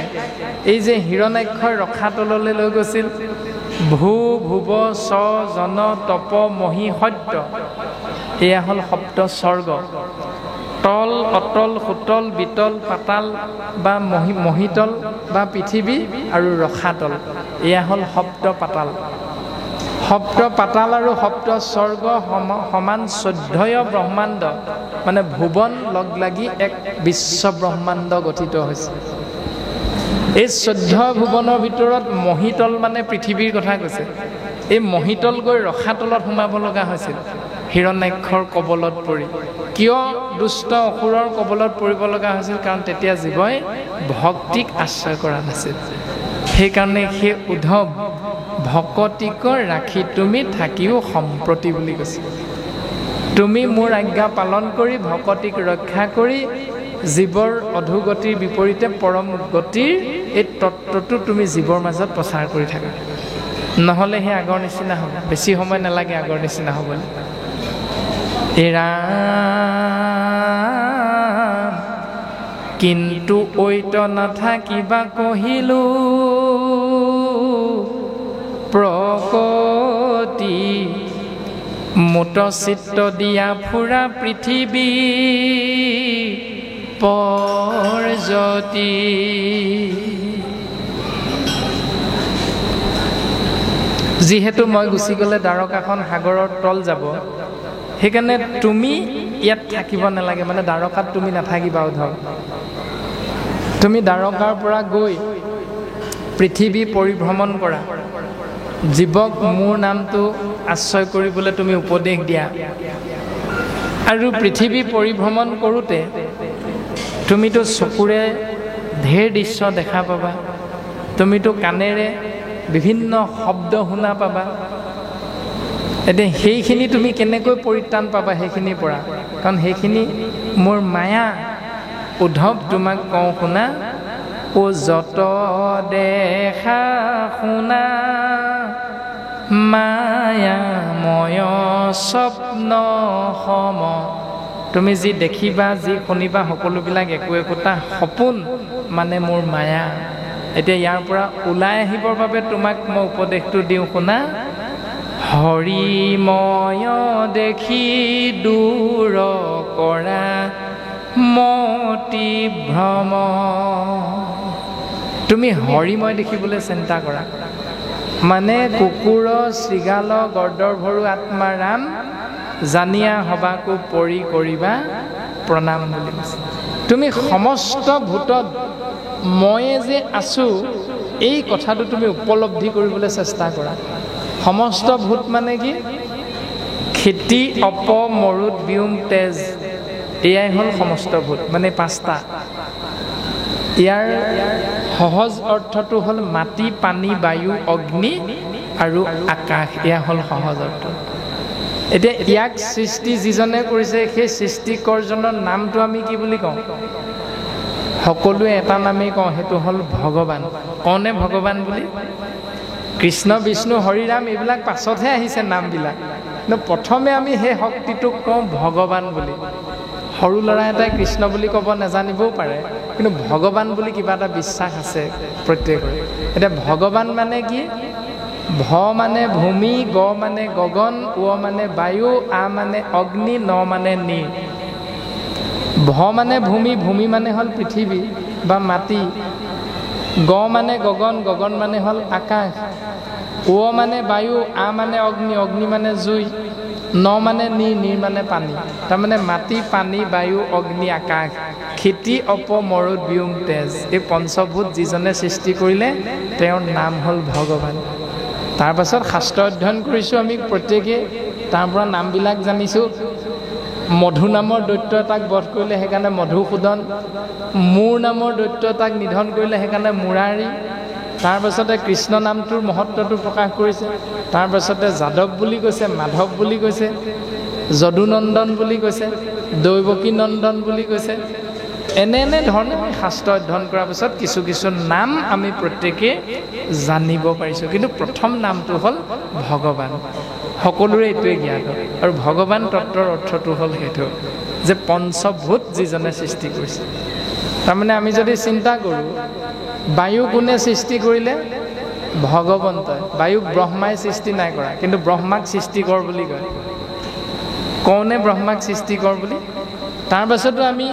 এই যে হিৰণ্যাক্ষই ৰসাতললৈ লৈ গৈছিল, ভূ ভুৱ স জন তপ মহি সত্য, এয়া হ'ল সপ্ত স্বৰ্গ। তল, অতল, সুতল, বিতল, পাতাল বা মহিতল বা পৃথিৱী আৰু ৰসাতল, এয়া হ'ল সপ্ত পাতাল। সপ্ত পাতাল আৰু সপ্ত স্বৰ্গ সমান 14 ব্ৰহ্মাণ্ড, মানে ভুৱন লগ লাগি এক বিশ্ব ব্ৰহ্মাণ্ড গঠিত হৈছে। এই 14 ভুৱনৰ ভিতৰত মহিতল মানে পৃথিৱীৰ কথা কৈছে। এই মহিতল গৈ ৰসাতলত সোমাব লগা হৈছিল হিৰণ্যাক্ষৰ কবলত পৰি। কিয় দুষ্ট অসুৰৰ কবলত পৰিব লগা হৈছিল? কাৰণ তেতিয়া জীৱই ভক্তিক আশ্ৰয় কৰা নাছিল। সেইকাৰণে সেই উদ্ধৱ ভকতিক ৰাখি তুমি থাকিও সম্প্ৰতি বুলি কৈছে। তুমি মোৰ আজ্ঞা পালন কৰি ভকতিক ৰক্ষা কৰি জীৱৰ অধোগতিৰ বিপৰীতে পৰম গতিৰ এই তত্ত্বটো তুমি জীৱৰ মাজত প্ৰচাৰ কৰি থাকা। নহ'লে সেই আগৰ নিচিনা হ'ব। বেছি সময় নালাগে আগৰ নিচিনা হ'বলৈ। এৰা কিন্তু ঐত নাথাকিবা কহিলো, প্ৰকতি মোট চিত্ত দিয়া ফুৰা পৃথিৱী পৰজ্যোতি। যিহেতু মই গুচি গ'লে দ্বাৰকাখন সাগৰৰ তল যাব, সেইকাৰণে তুমি ইয়াত থাকিব নালাগে, মানে দ্বাৰকাত তুমি নাথাকিবা উদ্ধৱ। তুমি দ্বাৰকাৰ পৰা গৈ পৃথিৱী পৰিভ্ৰমণ কৰা, জীৱক মোৰ নামটো আশ্ৰয় কৰিবলৈ তুমি উপদেশ দিয়া। আৰু পৃথিৱী পৰিভ্ৰমণ কৰোঁতে তুমিতো চকুৰে ঢেৰ দৃশ্য দেখা পাবা, তুমিতো কাণেৰে বিভিন্ন শব্দ শুনা পাবা। এতিয়া সেইখিনি তুমি কেনেকৈ পৰিত্ৰাণ পাবা সেইখিনিৰ পৰা? কাৰণ সেইখিনি মোৰ মায়া। উদ্ধৱ তোমাক কওঁ শুনা, ও যত দেখা শুনা মায়াময় স্বপ্ন সম। তুমি যি দেখিবা, যি শুনিবা, সকলোবিলাক একো একোটা সপোন, মানে মোৰ মায়া। এতিয়া ইয়াৰ পৰা ওলাই আহিবৰ বাবে তোমাক মই উপদেশটো দিওঁ শুনা, হৰিময় দেখি দূৰ কৰা মতি ভ্ৰম। তুমি হৰিময় দেখিবলৈ চিন্তা কৰা, মানে কুকুৰ শৃগাল গৰ্দভৰু আত্মাৰাম জানিয়া হবাকো পৰি কৰিবা প্ৰণাম বুলি কৈছে। তুমি সমস্ত ভূতত ময়ে যে আছোঁ এই কথাটো তুমি উপলব্ধি কৰিবলৈ চেষ্টা কৰা। সমস্ত ভূত মানে কি? খেতি, অপ, মৰুত, বিয়ুম, তেজ, এয়াই হ'ল সমস্ত ভূত, মানে 5টা। ইয়াৰ সহজ অৰ্থটো হ'ল মাটি, পানী, বায়ু, অগ্নি আৰু আকাশ। এয়া হ'ল সহজ অৰ্থ। এতিয়া ইয়াক সৃষ্টি যিজনে কৰিছে সেই সৃষ্টিকৰজনৰ নামটো আমি কি বুলি কওঁ? সকলোৱে এটা নামেই কওঁ, সেইটো হ'ল ভগৱান। কওঁনে ভগৱান বুলি? কৃষ্ণ, বিষ্ণু, হৰিৰাম এইবিলাক পাছতহে আহিছে নামবিলাক, কিন্তু প্ৰথমে আমি সেই শক্তিটোক কওঁ ভগৱান বুলি। সৰু ল'ৰা এটাই কৃষ্ণ বুলি ক'ব নাজানিবও পাৰে, কিন্তু ভগৱান বুলি কিবা এটা বিশ্বাস আছে প্ৰত্যেকৰে। এতিয়া ভগৱান মানে কি? ভ মানে ভূমি, গ মানে গগন, উ মানে বায়ু, আ মানে অগ্নি, ন মানে নীৰ। ভ মানে ভূমি, ভূমি মানে হ'ল পৃথিৱী বা মাটি। গ মানে গগন, গগন মানে হ'ল আকাশ। উ মানে বায়ু, আ মানে অগ্নি, অগ্নি মানে জুই, ন মানে নীৰ, নীৰ মানে পানী। তাৰমানে মাটি, পানী, বায়ু, অগ্নি, আকাশ, ক্ষিতি, অপ, মৰুত, বিয়ুং, তেজ, এই পঞ্চভূত যিজনে সৃষ্টি কৰিলে তেওঁৰ নাম হ'ল ভগৱান। তাৰ পাছত শাস্ত্ৰ অধ্যয়ন কৰিছোঁ আমি প্ৰত্যেকেই, তাৰ পৰা নামবিলাক জানিছোঁ। মধু নামৰ দৈত্য এটাক বধ কৰিলে সেইকাৰণে মধুসূদন, মূৰ নামৰ দৈত্য এটাক নিধন কৰিলে সেইকাৰণে মুৰাৰী। তাৰপাছতে কৃষ্ণ নামটোৰ মহত্বটো প্ৰকাশ কৰিছে। তাৰপাছতে যাদৱ বুলি কৈছে, মাধৱ বুলি কৈছে, যদুনন্দন বুলি কৈছে, দৈৱকী নন্দন বুলি কৈছে। এনে ধৰণে আমি শাস্ত্ৰ অধ্যয়ন কৰাৰ পিছত কিছু কিছু নাম আমি প্ৰত্যেকেই জানিব পাৰিছোঁ, কিন্তু প্ৰথম নামটো হ'ল ভগৱান। সকলোৰে এইটোৱে জ্ঞাত। আৰু ভগৱান তত্ত্বৰ অৰ্থটো হ'ল সেইটো যে পঞ্চভূত যিজনে সৃষ্টি কৰিছে। তাৰমানে আমি যদি চিন্তা কৰোঁ, বায়ু কোনে সৃষ্টি কৰিলে? ভগৱন্তই। বায়ুক ব্ৰহ্মাই সৃষ্টি নাই কৰা, কিন্তু ব্ৰহ্মাক সৃষ্টিকৰ বুলি কয়। কওঁনে ব্ৰহ্মাক সৃষ্টিকৰ বুলি? তাৰ পাছতো আমি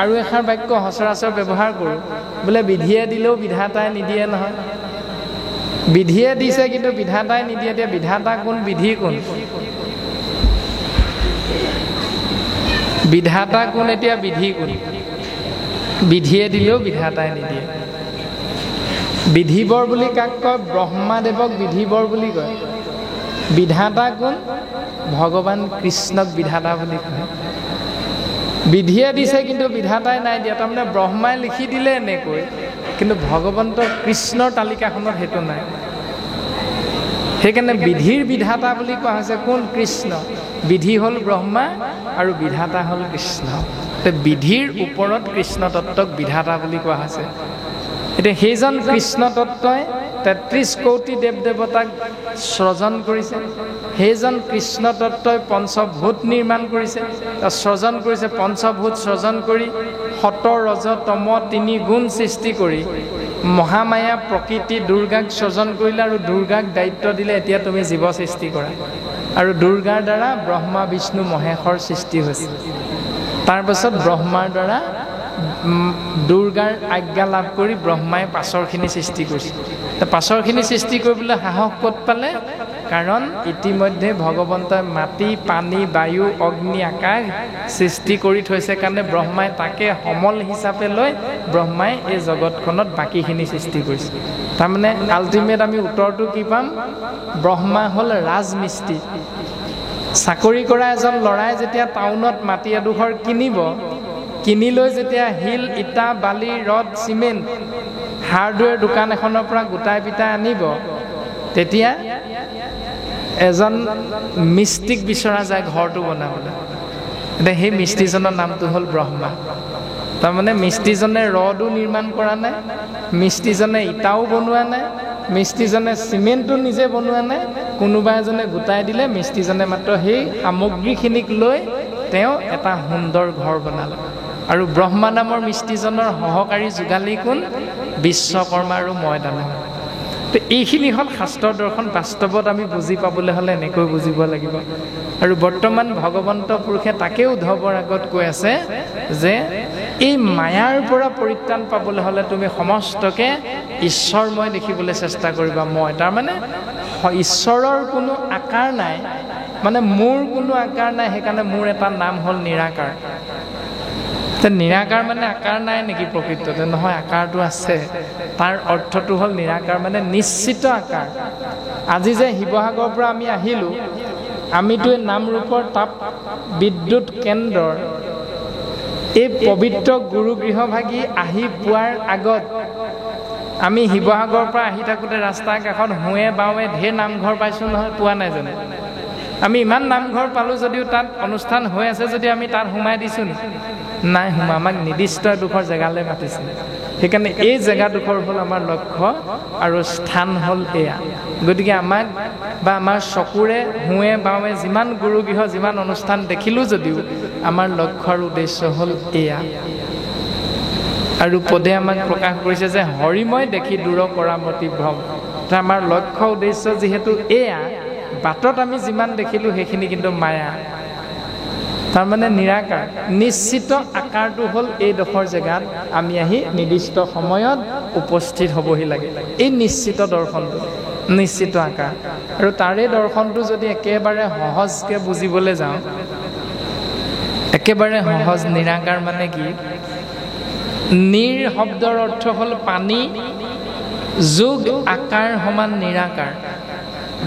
আৰু এষাৰ বাক্য সচৰাচৰ ব্যৱহাৰ কৰোঁ, বোলে বিধিয়ে দিলেও বিধাতাই নিদিয়ে নহয়। বিধিয়ে দিছে কিন্তু বিধাতাই নিদিয়ে। এতিয়া বিধাতা কোন, বিধি কোন? বিধাতা কোন, এতিয়া বিধি কোন? বিধিয়ে দিলেও বিধাতাই নিদিয়ে। বিধিবৰ বুলি কাক কয়? ব্ৰহ্মাদেৱক বিধিবৰ বুলি কয়। বিধাতা কোন? ভগৱান কৃষ্ণক বিধাতা বুলি কয়। বিধিয়ে দিছে কিন্তু বিধাতাই নাই দিয়া, তাৰমানে ব্ৰহ্মাই লিখি দিলে এনেকৈ, কিন্তু ভগৱন্ত কৃষ্ণৰ তালিকাখনত সেইটো নাই। সেইকাৰণে বিধিৰ বিধাতা বুলি কোৱা হৈছে কোন? কৃষ্ণ। বিধি হ'ল ব্ৰহ্মা আৰু বিধাতা হ'ল কৃষ্ণ। বিধিৰ ওপৰত কৃষ্ণ তত্ত্বক বিধাতা বুলি কোৱা হৈছে। এতিয়া সেইজন কৃষ্ণ তত্ত্বই ৩৩ কোটি দেৱ দেৱতাক সৃজন কৰিছে। সেইজন কৃষ্ণ তত্ত্বই পঞ্চভূত নিৰ্মাণ কৰিছে, সৃজন কৰিছে। পঞ্চভূত সৃজন কৰি সত ৰজ তম ৩ গুণ সৃষ্টি কৰি মহামায়া প্ৰকৃতি দুৰ্গাক সৃজন কৰিলে আৰু দুৰ্গাক দায়িত্ব দিলে এতিয়া তুমি জীৱ সৃষ্টি কৰা। আৰু দুৰ্গাৰ দ্বাৰা ব্ৰহ্মা বিষ্ণু মহেশৰ সৃষ্টি হৈছে। তাৰপাছত ব্ৰহ্মাৰ দ্বাৰা দুৰ্গাৰ আজ্ঞা লাভ কৰি ব্ৰহ্মাই পাছৰখিনি সৃষ্টি কৰিছে। পাছৰখিনি সৃষ্টি কৰিবলৈ সাহস ক'ত পালে? কাৰণ ইতিমধ্যে ভগৱন্তই মাটি, পানী, বায়ু, অগ্নি, আকাশ সৃষ্টি কৰি থৈছে কাৰণে ব্ৰহ্মাই তাকে সমল হিচাপে লৈ ব্ৰহ্মাই এই জগতখনত বাকীখিনি সৃষ্টি কৰিছে। তাৰমানে আল্টিমেট আমি উত্তৰটো কি পাম? ব্ৰহ্মা হ'ল ৰাজমিস্ত্ৰী। চাকৰি কৰা এজন ল'ৰাই যেতিয়া টাউনত মাটি এডোখৰ কিনিব, কিনি লৈ যেতিয়া শিল, ইটা, বালি, ৰড, চিমেণ্ট হাৰ্ডৱেৰ দোকান এখনৰ পৰা গোটাই পিটাই আনিব, তেতিয়া এজন মিস্ত্ৰীক বিচৰা যায় ঘৰটো বনাবলৈ। এতিয়া সেই মিস্ত্ৰীজনৰ নামটো হ'ল ব্ৰহ্মা। তাৰমানে মিস্ত্ৰীজনে ৰডো নিৰ্মাণ কৰা নাই, মিস্ত্ৰীজনে ইটাও বনোৱা নাই, মিস্ত্ৰীজনে চিমেণ্টটো নিজে বনোৱা নাই, কোনোবা এজনে গোটাই দিলে, মিস্ত্ৰীজনে মাত্ৰ সেই সামগ্ৰীখিনিক লৈ তেওঁ এটা সুন্দৰ ঘৰ বনালে। আৰু ব্ৰহ্মা নামৰ মিস্ত্ৰীজনৰ সহকাৰী যোগালী কোন? বিশ্বকৰ্মা আৰু ময়দানৱ। তো এইখিনি হ'ল শাস্ত্ৰ দৰ্শন। বাস্তৱত আমি বুজি পাবলৈ হ'লে এনেকৈ বুজিব লাগিব। আৰু বৰ্তমান ভগৱন্ত পুৰুষে তাকেও উদ্ধৱৰ আগত কৈ আছে যে এই মায়াৰ পৰা পৰিত্ৰাণ পাবলৈ হ'লে তুমি সমস্তকে ঈশ্বৰময় দেখিবলৈ চেষ্টা কৰিবা। মই তাৰমানে ঈশ্বৰৰ কোনো আকাৰ নাই, মানে মোৰ কোনো আকাৰ নাই, সেইকাৰণে মোৰ এটা নাম হ'ল নিৰাকাৰ। নিৰাকাৰ মানে আকাৰ নাই নেকি প্ৰকৃততে? নহয়, আকাৰটো আছে। তাৰ অৰ্থটো হ'ল নিৰাকাৰ মানে নিশ্চিত আকাৰ। আজি যে শিৱসাগৰৰ পৰা আমি আহিলোঁ, আমিতো এই নামৰূপৰ তাপ বিদ্যুৎ কেন্দ্ৰৰ এই পবিত্ৰ গুৰুগৃহভাগী আহি পোৱাৰ আগত আমি শিৱসাগৰৰ পৰা আহি থাকোঁতে ৰাস্তাৰ কাষত সোঁৱে বাওঁৱে ঢেৰ নামঘৰ পাইছোঁ নহয়, পোৱা নাই জানো? আমি ইমান নামঘৰ পালোঁ যদিও তাত অনুষ্ঠান হৈ আছে যদি আমি তাত সোমাই দিছোঁ নাই সোমা, আমাক নিৰ্দিষ্ট এডোখৰ জেগালৈ মাতিছে। সেইকাৰণে এই জেগাডোখৰ হ'ল আমাৰ লক্ষ্য আৰু স্থান হ'ল এয়া। গতিকে আমাক বা আমাৰ চকুৰে সোঁৱে বাৱে যিমান গুৰুগৃহ যিমান অনুষ্ঠান দেখিলোঁ যদিও আমাৰ লক্ষ্য আৰু উদ্দেশ্য হ'ল এয়া। আৰু পদে আমাক প্ৰকাশ কৰিছে যে হৰিময় দেখি দূৰ কৰা মতি ভ্ৰম। আমাৰ লক্ষ্য উদ্দেশ্য যিহেতু এয়া, বাটত আমি যিমান দেখিলোঁ সেইখিনি কিন্তু মায়া, তাৰমানে নিৰাকাৰ। নিশ্চিত আকাৰটো হ'ল এইডোখৰ জেগাত আমি আহি নিৰ্দিষ্ট সময়ত উপস্থিত হ'বহি লাগে। এই নিশ্চিত দৰ্শনটো নিশ্চিত আকাৰ। আৰু তাৰে দৰ্শনটো যদি একেবাৰে সহজকৈ বুজিবলৈ যাওঁ, একেবাৰে সহজ, নিৰাকাৰ মানে কি? নিৰ শব্দৰ অৰ্থ হ'ল পানী, যোগ আকাৰ সমান নিৰাকাৰ।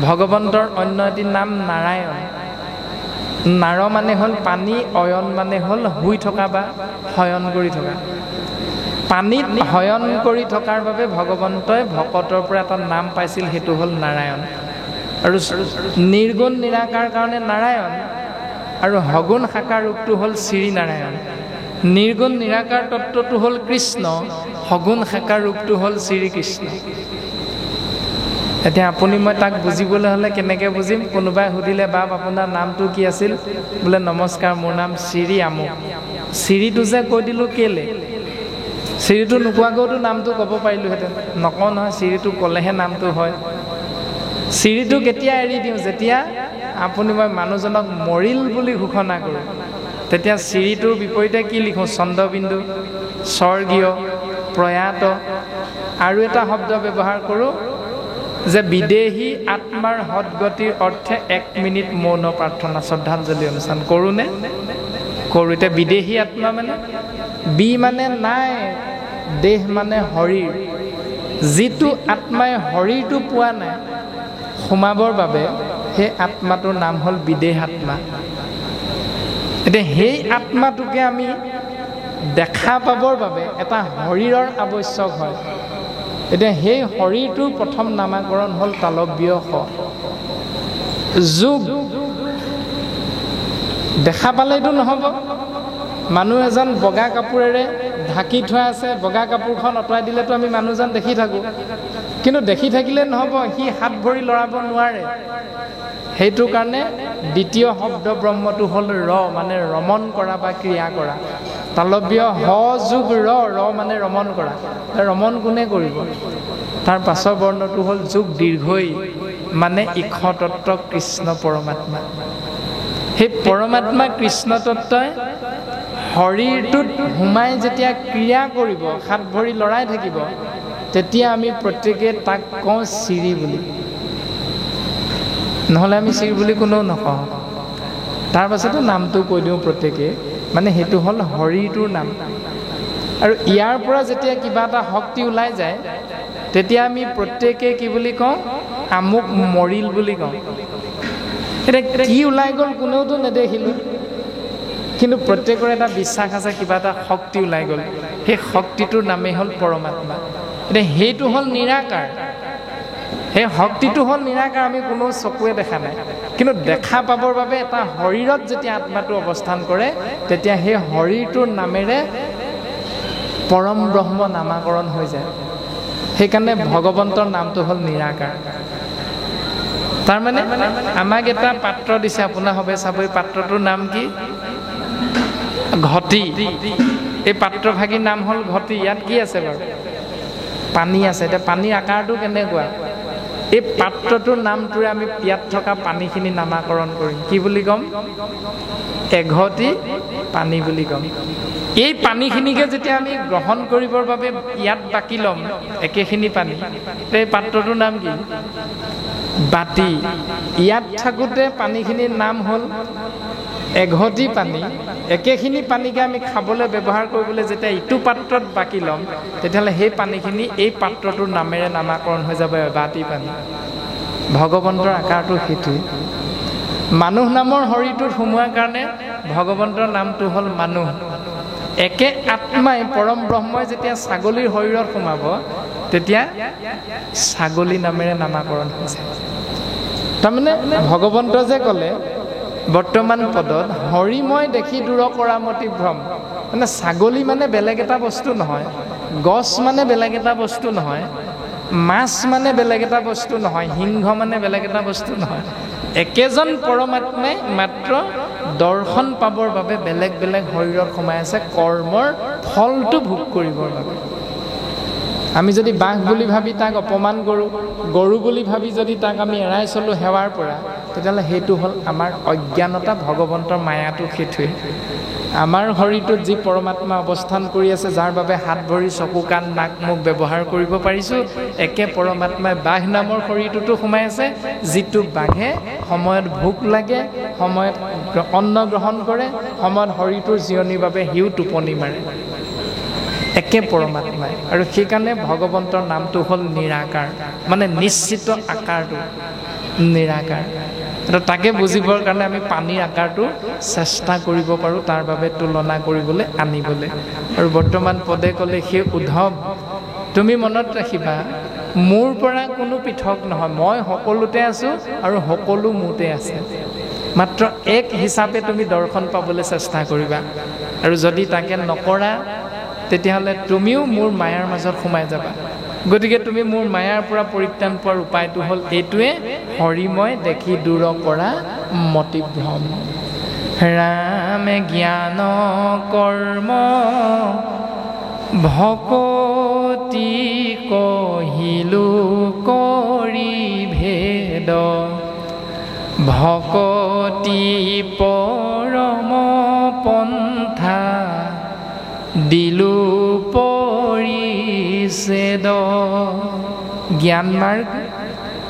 ভগৱন্তৰ অন্য এটি নাম নাৰায়ণ। নাৰ মানে হ'ল পানী, অয়ন মানে হ'ল শুই থকা বা শয়ন কৰি থকা। পানীত শয়ন কৰি থকাৰ বাবে ভগৱন্তই ভকতৰ পৰা এটা নাম পাইছিল, সেইটো হ'ল নাৰায়ণ। আৰু নিৰ্গুণ নিৰাকাৰ কাৰণে নাৰায়ণ, আৰু সগুণ সাকাৰ ৰূপটো হ'ল শ্ৰীনাৰায়ণ। নিৰ্গুণ নিৰাকাৰ তত্ত্বটো হ'ল কৃষ্ণ, সগুণ সাকাৰ ৰূপটো হ'ল শ্ৰীকৃষ্ণ। এতিয়া আপুনি মই তাক বুজিবলৈ হ'লে কেনেকৈ বুজিম? কোনোবাই সুধিলে, বাপ আপোনাৰ নামটো কি আছিল? বোলে নমস্কাৰ, মোৰ নাম শ্ৰী আমুক। শ্ৰীটো যে কৈ দিলোঁ কেলে? শ্ৰীটো নোকোৱাকৈতো নামটো ক'ব পাৰিলোঁহেঁতেন, নকওঁ নহয়। শ্ৰীটো ক'লেহে নামটো হয়। শ্ৰীটো কেতিয়া এৰি দিওঁ? যেতিয়া আপুনি মই মানুহজনক মৰিল বুলি ঘোষণা কৰোঁ, তেতিয়া শ্ৰীটোৰ বিপৰীতে কি লিখোঁ? চন্দ্ৰবিন্দু, স্বৰ্গীয়, প্ৰয়াত। আৰু এটা শব্দ ব্যৱহাৰ কৰোঁ যে বিদেহী আত্মাৰ সদগতিৰ অৰ্থে 1 মিনিট মৌন প্ৰাৰ্থনা, শ্ৰদ্ধাঞ্জলি অনুষ্ঠান কৰোঁনে? কৰোঁ। এতিয়া বিদেহী আত্মা মানে, বি মানে নাই, দেহ মানে শৰীৰ। যিটো আত্মাই শৰীৰটো পোৱা নাই সোমাবৰ বাবে, সেই আত্মাটোৰ নাম হ'ল বিদেহ আত্মা। এতিয়া সেই আত্মাটোকে আমি দেখা পাবৰ বাবে এটা শৰীৰৰ আৱশ্যক হয়। এতিয়া সেই শৰীৰটোৰ প্ৰথম নামাকৰণ হ'ল তালব্য শ। যোগ দেখা পালেইতো নহ'ব। মানুহ এজন বগা কাপোৰেৰে ঢাকি থোৱা আছে, বগা কাপোৰখন আঁতৰাই দিলেতো আমি মানুহজন দেখি থাকোঁ, কিন্তু দেখি থাকিলে নহ'ব, সি হাত ভৰি লৰাব নোৱাৰে। সেইটো কাৰণে দ্বিতীয় শব্দ ব্ৰহ্মটো হ'ল ৰ, মানে ৰমণ কৰা বা ক্ৰিয়া কৰা। তালব্য হ যোগ ৰ, ৰ মানে ৰমণ কৰা। ৰমণ কোনে কৰিব? তাৰ পাছৰ বৰ্ণটো হ'ল যোগ দীৰ্ঘই, মানে ঈশ তত্ত্ব কৃষ্ণ পৰমাত্মা। সেই পৰমাত্মা কৃষ্ণ তত্ত্বই শৰীৰটোত সোমাই যেতিয়া ক্ৰিয়া কৰিব, হাত ভৰি লৰাই থাকিব, তেতিয়া আমি প্ৰত্যেকে তাক কওঁ শ্ৰী বুলি। নহ'লে আমি শ্ৰী বুলি কোনেও নকওঁ। তাৰ পাছতে নামটো কৈ দিওঁ প্ৰত্যেকে, মানে সেইটো হ'ল শৰীৰটোৰ নাম। আৰু ইয়াৰ পৰা যেতিয়া কিবা এটা শক্তি ওলাই যায়, তেতিয়া আমি প্ৰত্যেকে কি বুলি কওঁ? আমুক মৰিল বুলি কওঁ। এতিয়া কি ওলাই গ'ল কোনেওতো নেদেখিলোঁ, কিন্তু প্ৰত্যেকৰে এটা বিশ্বাস আছে, কিবা এটা শক্তি ওলাই গ'ল। সেই শক্তিটোৰ নামেই হ'ল পৰমাত্মা। এতিয়া সেইটো হ'ল নিৰাকাৰ। সেই শক্তিটো হ'ল নিৰাকাৰ, আমি কোনো চকুৱে দেখা নাই, কিন্তু দেখা পাবৰ বাবে এটা শৰীৰত যেতিয়া আত্মাটো অৱস্থান কৰে, তেতিয়া সেই শৰীৰটোৰ নামেৰে পৰম ব্ৰহ্ম নামাকৰণ হৈ যায়। সেইকাৰণে ভগৱন্তৰ নামটো হ'ল নিৰাকাৰ। তাৰমানে আমাক এটা পাত্ৰ দিছে, আপোনাৰ হবে চাব, এই পাত্ৰটোৰ নাম কি? ঘটি। এই পাত্ৰভাগীৰ নাম হ'ল ঘটি। ইয়াত কি আছে বাৰু? পানী আছে। এতিয়া পানীৰ আকাৰটো কেনেকুৱা? এই পাত্ৰটোৰ নামটোৰে আমি ইয়াত থকা পানীখিনি নামাকৰণ কৰিম। কি বুলি ক'ম? এঘটি পানী বুলি ক'ম। এই পানীখিনিকে যেতিয়া আমি গ্ৰহণ কৰিবৰ বাবে ইয়াত বাকি ল'ম, একেখিনি পানী, এই পাত্ৰটোৰ নাম কি? বাতি। ইয়াত থাকোঁতে পানীখিনিৰ নাম হ'ল এঘটি পানী। একেখিনি পানীকে আমি খাবলৈ ব্যৱহাৰ কৰিবলৈ যেতিয়া ইটো পাত্ৰত বাকি ল'ম, তেতিয়াহ'লে সেই পানীখিনি এই পাত্ৰটোৰ নামেৰে নামাকৰণ হৈ যাব এবাতি পানী। ভগৱন্তৰ আকাৰটো সেইটোৱে। মানুহ নামৰ শৰীৰটোত সোমোৱাৰ কাৰণে ভগৱন্তৰ নামটো হ'ল মানুহ। একে আত্মাই পৰম ব্ৰহ্মই যেতিয়া ছাগলীৰ শৰীৰত সোমাব, তেতিয়া ছাগলী নামেৰে নামাকৰণ হৈছে। তাৰমানে ভগৱন্ত যে ক'লে বৰ্তমান পদত হৰি মই দেখি দূৰ কৰা মতি ভ্ৰম, মানে ছাগলী মানে বেলেগ এটা বস্তু নহয়, গছ মানে বেলেগ এটা বস্তু নহয়, মাছ মানে বেলেগ এটা বস্তু নহয়, সিংহ মানে বেলেগ এটা বস্তু নহয়। একেজন পৰমাত্মাই মাত্ৰ দৰ্শন পাবৰ বাবে বেলেগ বেলেগ শৰীৰত সোমাই আছে, কৰ্মৰ ফলটো ভোগ কৰিবৰ বাবে। আমি যদি বাঘ বুলি ভাবি তাক অপমান কৰোঁ, গৰু বুলি ভাবি যদি তাক আমি এৰাই চলোঁ সেৱাৰ পৰা, তেতিয়াহ'লে সেইটো হ'ল আমাৰ অজ্ঞানতা, ভগৱন্তৰ মায়াটো সেইটোৱে। আমাৰ শৰীৰটোত যি পৰমাত্মা অৱস্থান কৰি আছে, যাৰ বাবে হাত ভৰি চকু কাণ নাক মুখ ব্যৱহাৰ কৰিব পাৰিছোঁ, একে পৰমাত্মাই বাঘ নামৰ শৰীৰটোতো সোমাই আছে, যিটো বাঘে সময়ত ভোক লাগে, সময়ত অন্ন গ্ৰহণ কৰে, সময়ত শৰীৰটোৰ জিৰণিৰ বাবে সিও টোপনি মাৰে, একে পৰমাত্মাই। আৰু সেইকাৰণে ভগৱন্তৰ নামটো হ'ল নিৰাকাৰ, মানে নিশ্চিত আকাৰটো নিৰাকাৰ। তাকে বুজিবৰ কাৰণে আমি পানীৰ আকাৰটো চেষ্টা কৰিব পাৰোঁ, তাৰ বাবে তুলনা কৰিবলৈ আনিবলৈ। আৰু বৰ্তমান পদে ক'লে সেই উদ্ধৱ তুমি মনত ৰাখিবা, মোৰ পৰা কোনো পৃথক নহয়, মই সকলোতে আছোঁ আৰু সকলো মোতে আছে, মাত্ৰ এক হিচাপে তুমি দৰ্শন পাবলৈ চেষ্টা কৰিবা। আৰু যদি তাকে নকৰা, তেতিয়াহ'লে তুমিও মোৰ মায়াৰ মাজত সোমাই যাবা। গতিকে তুমি মোৰ মায়াৰ পৰা পৰিত্ৰাণ পোৱাৰ উপায়টো হ'ল এইটোৱে, হৰিময় দেখি দূৰ কৰা মতিভ্ৰম। ৰামে জ্ঞান কৰ্ম ভকতি কহিলো কৰি ভেদ, ভকতি পৰম পন্থা দিলো পৰিছেদ। জ্ঞান মাৰ্গ,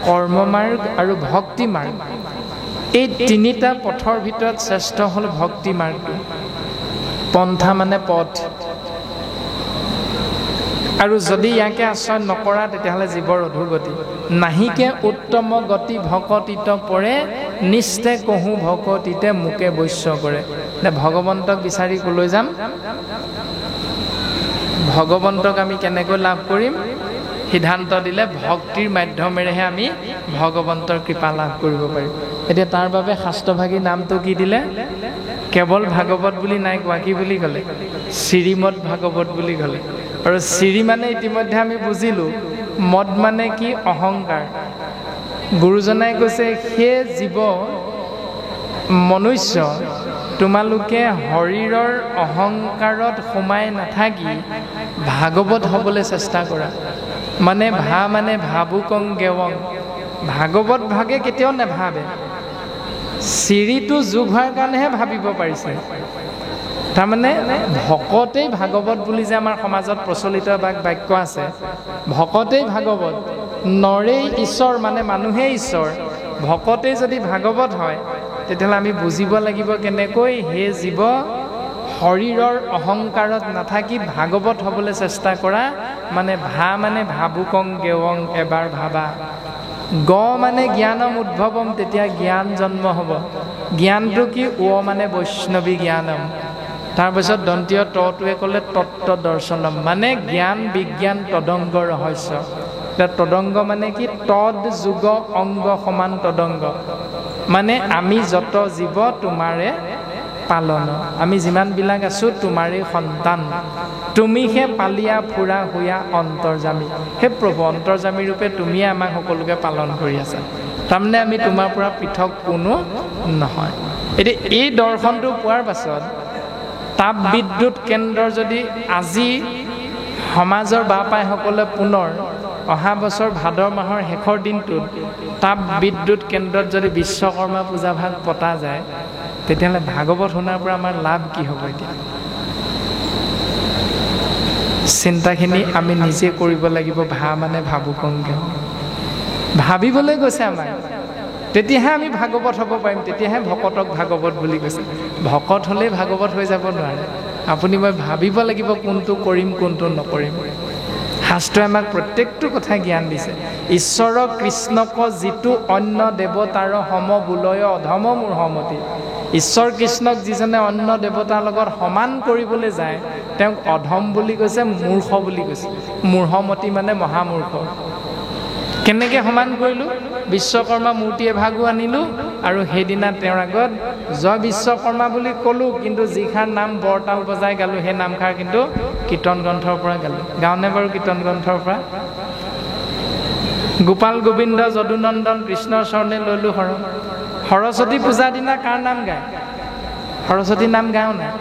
কৰ্ম মাৰ্গ আৰু ভক্তি মাৰ্গ, এই তিনিটা পথৰ ভিতৰত শ্ৰেষ্ঠ হ'ল ভক্তি মাৰ্গটো। পন্থা মানে পথ, আৰু যদি ইয়াকে আশ্ৰয় নকৰা তেতিয়াহ'লে জীৱৰ অধোগতি। নাহিকে উত্তম গতি ভকতিত পৰে, নিষ্ঠে কহোঁ ভকতিতে মোকে বৈশ্য কৰে। ভগৱন্তক বিচাৰি ক'লৈ যাম? ভগৱন্তক আমি কেনেকৈ লাভ কৰিম? সিদ্ধান্ত দিলে ভক্তিৰ মাধ্যমেৰেহে আমি ভগৱন্তৰ কৃপা লাভ কৰিব পাৰিম। এতিয়া তাৰ বাবে শাস্ত্ৰভাগী নামটো কি দিলে? কেৱল ভাগৱত বুলি নাই কোৱা, কি বুলি ক'লে? শ্ৰীমদ ভাগৱত বুলি ক'লে। আৰু শ্ৰী মানে ইতিমধ্যে আমি বুজিলোঁ, মদ মানে কি? অহংকাৰ। গুৰুজনাই কৈছে, সেই জীৱ মনুষ্য, তোমালোকে শৰীৰৰ অহংকাৰত সোমাই নাথাকি ভাগৱত হ'বলৈ চেষ্টা কৰা। মানে মানে ভাবুকং গেৱং, ভাগৱত ভাগে কেতিয়াও নাভাবে, চিৰিটো যোগ হোৱাৰ কাৰণেহে ভাবিব পাৰিছে। তাৰমানে ভকতেই ভাগৱত বুলি যে আমাৰ সমাজত প্ৰচলিত বাক্য আছে, ভকতেই ভাগৱত, নৰেই ঈশ্বৰ, মানে মানুহেই ঈশ্বৰ, ভকতেই যদি ভাগৱত হয়, তেতিয়াহ'লে আমি বুজিব লাগিব কেনেকৈ সেই জীৱ শৰীৰৰ অহংকাৰত নাথাকি ভাগৱত হ'বলৈ চেষ্টা কৰা। মানে মানে ভাবুকং গেৱং, এবাৰ ভাবা। গ মানে জ্ঞানম উদ্ভৱম, তেতিয়া জ্ঞান জন্ম হ'ব। জ্ঞানটো কি? মানে বৈষ্ণৱী জ্ঞানম। তাৰপিছত দন্তীয় তটোৱে ক'লে তত্ত্ব দৰ্শনম, মানে জ্ঞান বিজ্ঞান তদংগ ৰহস্য। তদংগ মানে কি? তদ যোগ অংগ সমান তদংগ, মানে আমি যত জীৱ তোমাৰে পালন, আমি যিমানবিলাক আছোঁ তোমাৰেই সন্তান, তুমিহে পালিয়া ফুৰা হুয়া অন্তৰ্যামী। হে প্ৰভু, অন্তৰ্যামী ৰূপে তুমিয়ে আমাক সকলোকে পালন কৰি আছা, তাৰমানে আমি তোমাৰ পৰা পৃথক কোনো নহয়। এতিয়া এই দৰ্শনটো পোৱাৰ পাছত তাপ বিদ্যুৎ কেন্দ্ৰৰ যদি আজি সমাজৰ বাপাইসকলে পুনৰ অহা বছৰ ভাদ মাহৰ শেষৰ দিনটোত তাপ বিদ্যুৎ কেন্দ্ৰত যদি বিশ্বকৰ্মা পূজা ভাগ পতা যায়, তেতিয়াহ'লে ভাগৱত শুনাৰ পৰা আমাৰ লাভ কি হ'ব? এতিয়া চিন্তাখিনি আমি নিজে কৰিব লাগিব। মানে ভাবুকংগে ভাবিবলৈ গৈছে আমাক, তেতিয়াহে আমি ভাগৱত হ'ব পাৰিম, তেতিয়াহে ভকতক ভাগৱত বুলি কৈছে। ভকত হ'লেই ভাগৱত হৈ যাব নোৱাৰে। আপুনি মই ভাবিব লাগিব কোনটো কৰিম কোনটো নকৰিম। শাস্ত্ৰই আমাক প্ৰত্যেকটো কথা জ্ঞান দিছে। ঈশ্বৰ কৃষ্ণক যিটো অন্য দেৱতাৰ সম বোলয় অধম মূঢ়মতি, ঈশ্বৰ কৃষ্ণক যিজনে অন্য দেৱতাৰ লগত সমান কৰিবলৈ যায়, তেওঁক অধম বুলি কৈছে, মূৰ্খ বুলি কৈছে। মূঢ়মতি মানে মহামূৰ্খ। কেনেকৈ সমান কৰিলোঁ? বিশ্বকৰ্মা মূৰ্তি এভাগো আনিলোঁ আৰু সেইদিনা তেওঁৰ আগত জয় বিশ্বকৰ্মা বুলি ক'লোঁ, কিন্তু যিষাৰ নাম বৰতাল বজাই গালোঁ সেই নামষাৰ কিন্তু কীৰ্তন গ্ৰন্থৰ পৰা গালোঁ। গাওঁনে বাৰু কীৰ্তন গ্ৰন্থৰ পৰা? গোপাল গোবিন্দ যদুনন্দন কৃষ্ণৰ চৰণে লৈলোঁ শৰণ। সৰস্বতী পূজাৰ দিনা কাৰ নাম গায়? সৰস্বতী নাম গাওঁ নাই?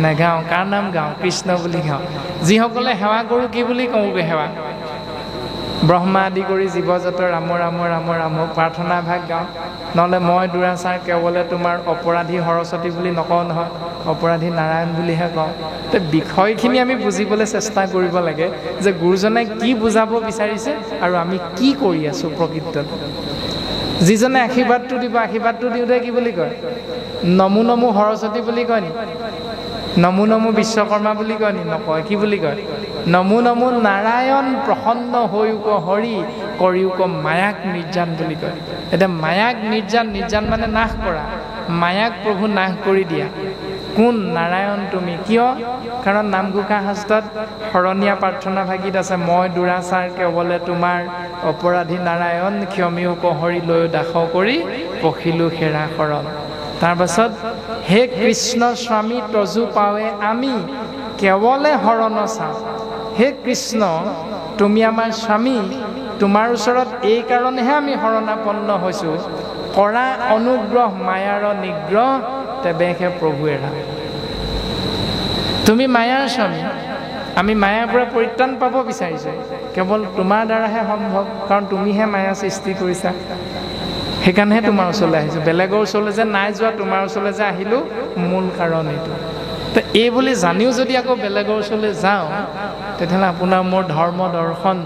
নেগাওঁ। কাৰ নাম গাওঁ? কৃষ্ণ বুলি গাওঁ। যিসকলে সেৱা কৰোঁ কি বুলি কওঁগৈ? সেৱা ব্ৰহ্মা আদি কৰি জীৱজাত ৰাম ৰাম ৰাম ৰাম প্ৰাৰ্থনা ভাগ গাওঁ। নহ'লে মই দুৰাচাৰ কেৱলে তোমাৰ অপৰাধী সৰস্বতী বুলি নকওঁ নহয়, অপৰাধী নাৰায়ণ বুলিহে কওঁ। তো বিষয়খিনি আমি বুজিবলৈ চেষ্টা কৰিব লাগে যে গুৰুজনে কি বুজাব বিচাৰিছে আৰু আমি কি কৰি আছোঁ প্ৰকৃতত। যিজনে আশীৰ্বাদটো দিব, আশীৰ্বাদটো দিওঁতে কি বুলি কয়? নমো নমো সৰস্বতী বুলি কয় নি? নমো নমো বিশ্বকৰ্মা বুলি কয় নি? নকয়। কি বুলি কয়? নমো নমো নাৰায়ণ প্ৰসন্ন হৈউক হৰি কৰিউক মায়াক নিৰ্যান বুলি কয়। এতিয়া মায়াক নিৰ্যান, নিৰ্যান মানে নাশ কৰা, মায়াক প্ৰভু নাশ কৰি দিয়া। কোন? নাৰায়ণ তুমি। কিয়? কাৰণ নামঘোষা শাস্ত্ৰত শৰণীয়া প্ৰাৰ্থনা ভাগিত আছে, মই দুৰাচাৰ কেৱলে তোমাৰ অপৰাধী নাৰায়ণ ক্ষমিউক হৰি লৈ দাস কৰি পখিলোঁ হেৰা শৰণ। তাৰপাছত হে কৃষ্ণ স্বামী তজু পাৱে আমি কেৱলে শৰণ চাওঁ। হে কৃষ্ণ তুমি আমাৰ স্বামী, তোমাৰ ওচৰত এই কাৰণেহে আমি শৰণাপন্ন হৈছোঁ, কৰা অনুগ্ৰহ মায়াৰ নিগ্ৰহ তেবেহে প্ৰভু এৰা। তুমি মায়াৰ স্বামী, আমি মায়াৰ পৰা পৰিত্ৰাণ পাব বিচাৰিছোঁ, কেৱল তোমাৰ দ্বাৰাহে সম্ভৱ, কাৰণ তুমিহে মায়া সৃষ্টি কৰিছা। সেইকাৰণেহে তোমাৰ ওচৰলৈ আহিছোঁ, বেলেগৰ ওচৰলৈ যে নাই যোৱা, তোমাৰ ওচৰলৈ যে আহিলোঁ মূল কাৰণ এইটো। তো এই বুলি জানিও যদি আকৌ বেলেগৰ ওচৰলৈ যাওঁ, তেতিয়াহ'লে আপোনাৰ মোৰ ধৰ্ম দৰ্শন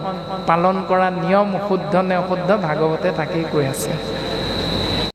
পালন কৰা নিয়ম শুদ্ধ নে অশুদ্ধ ভাগৱতে তাকেই কৈ আছে।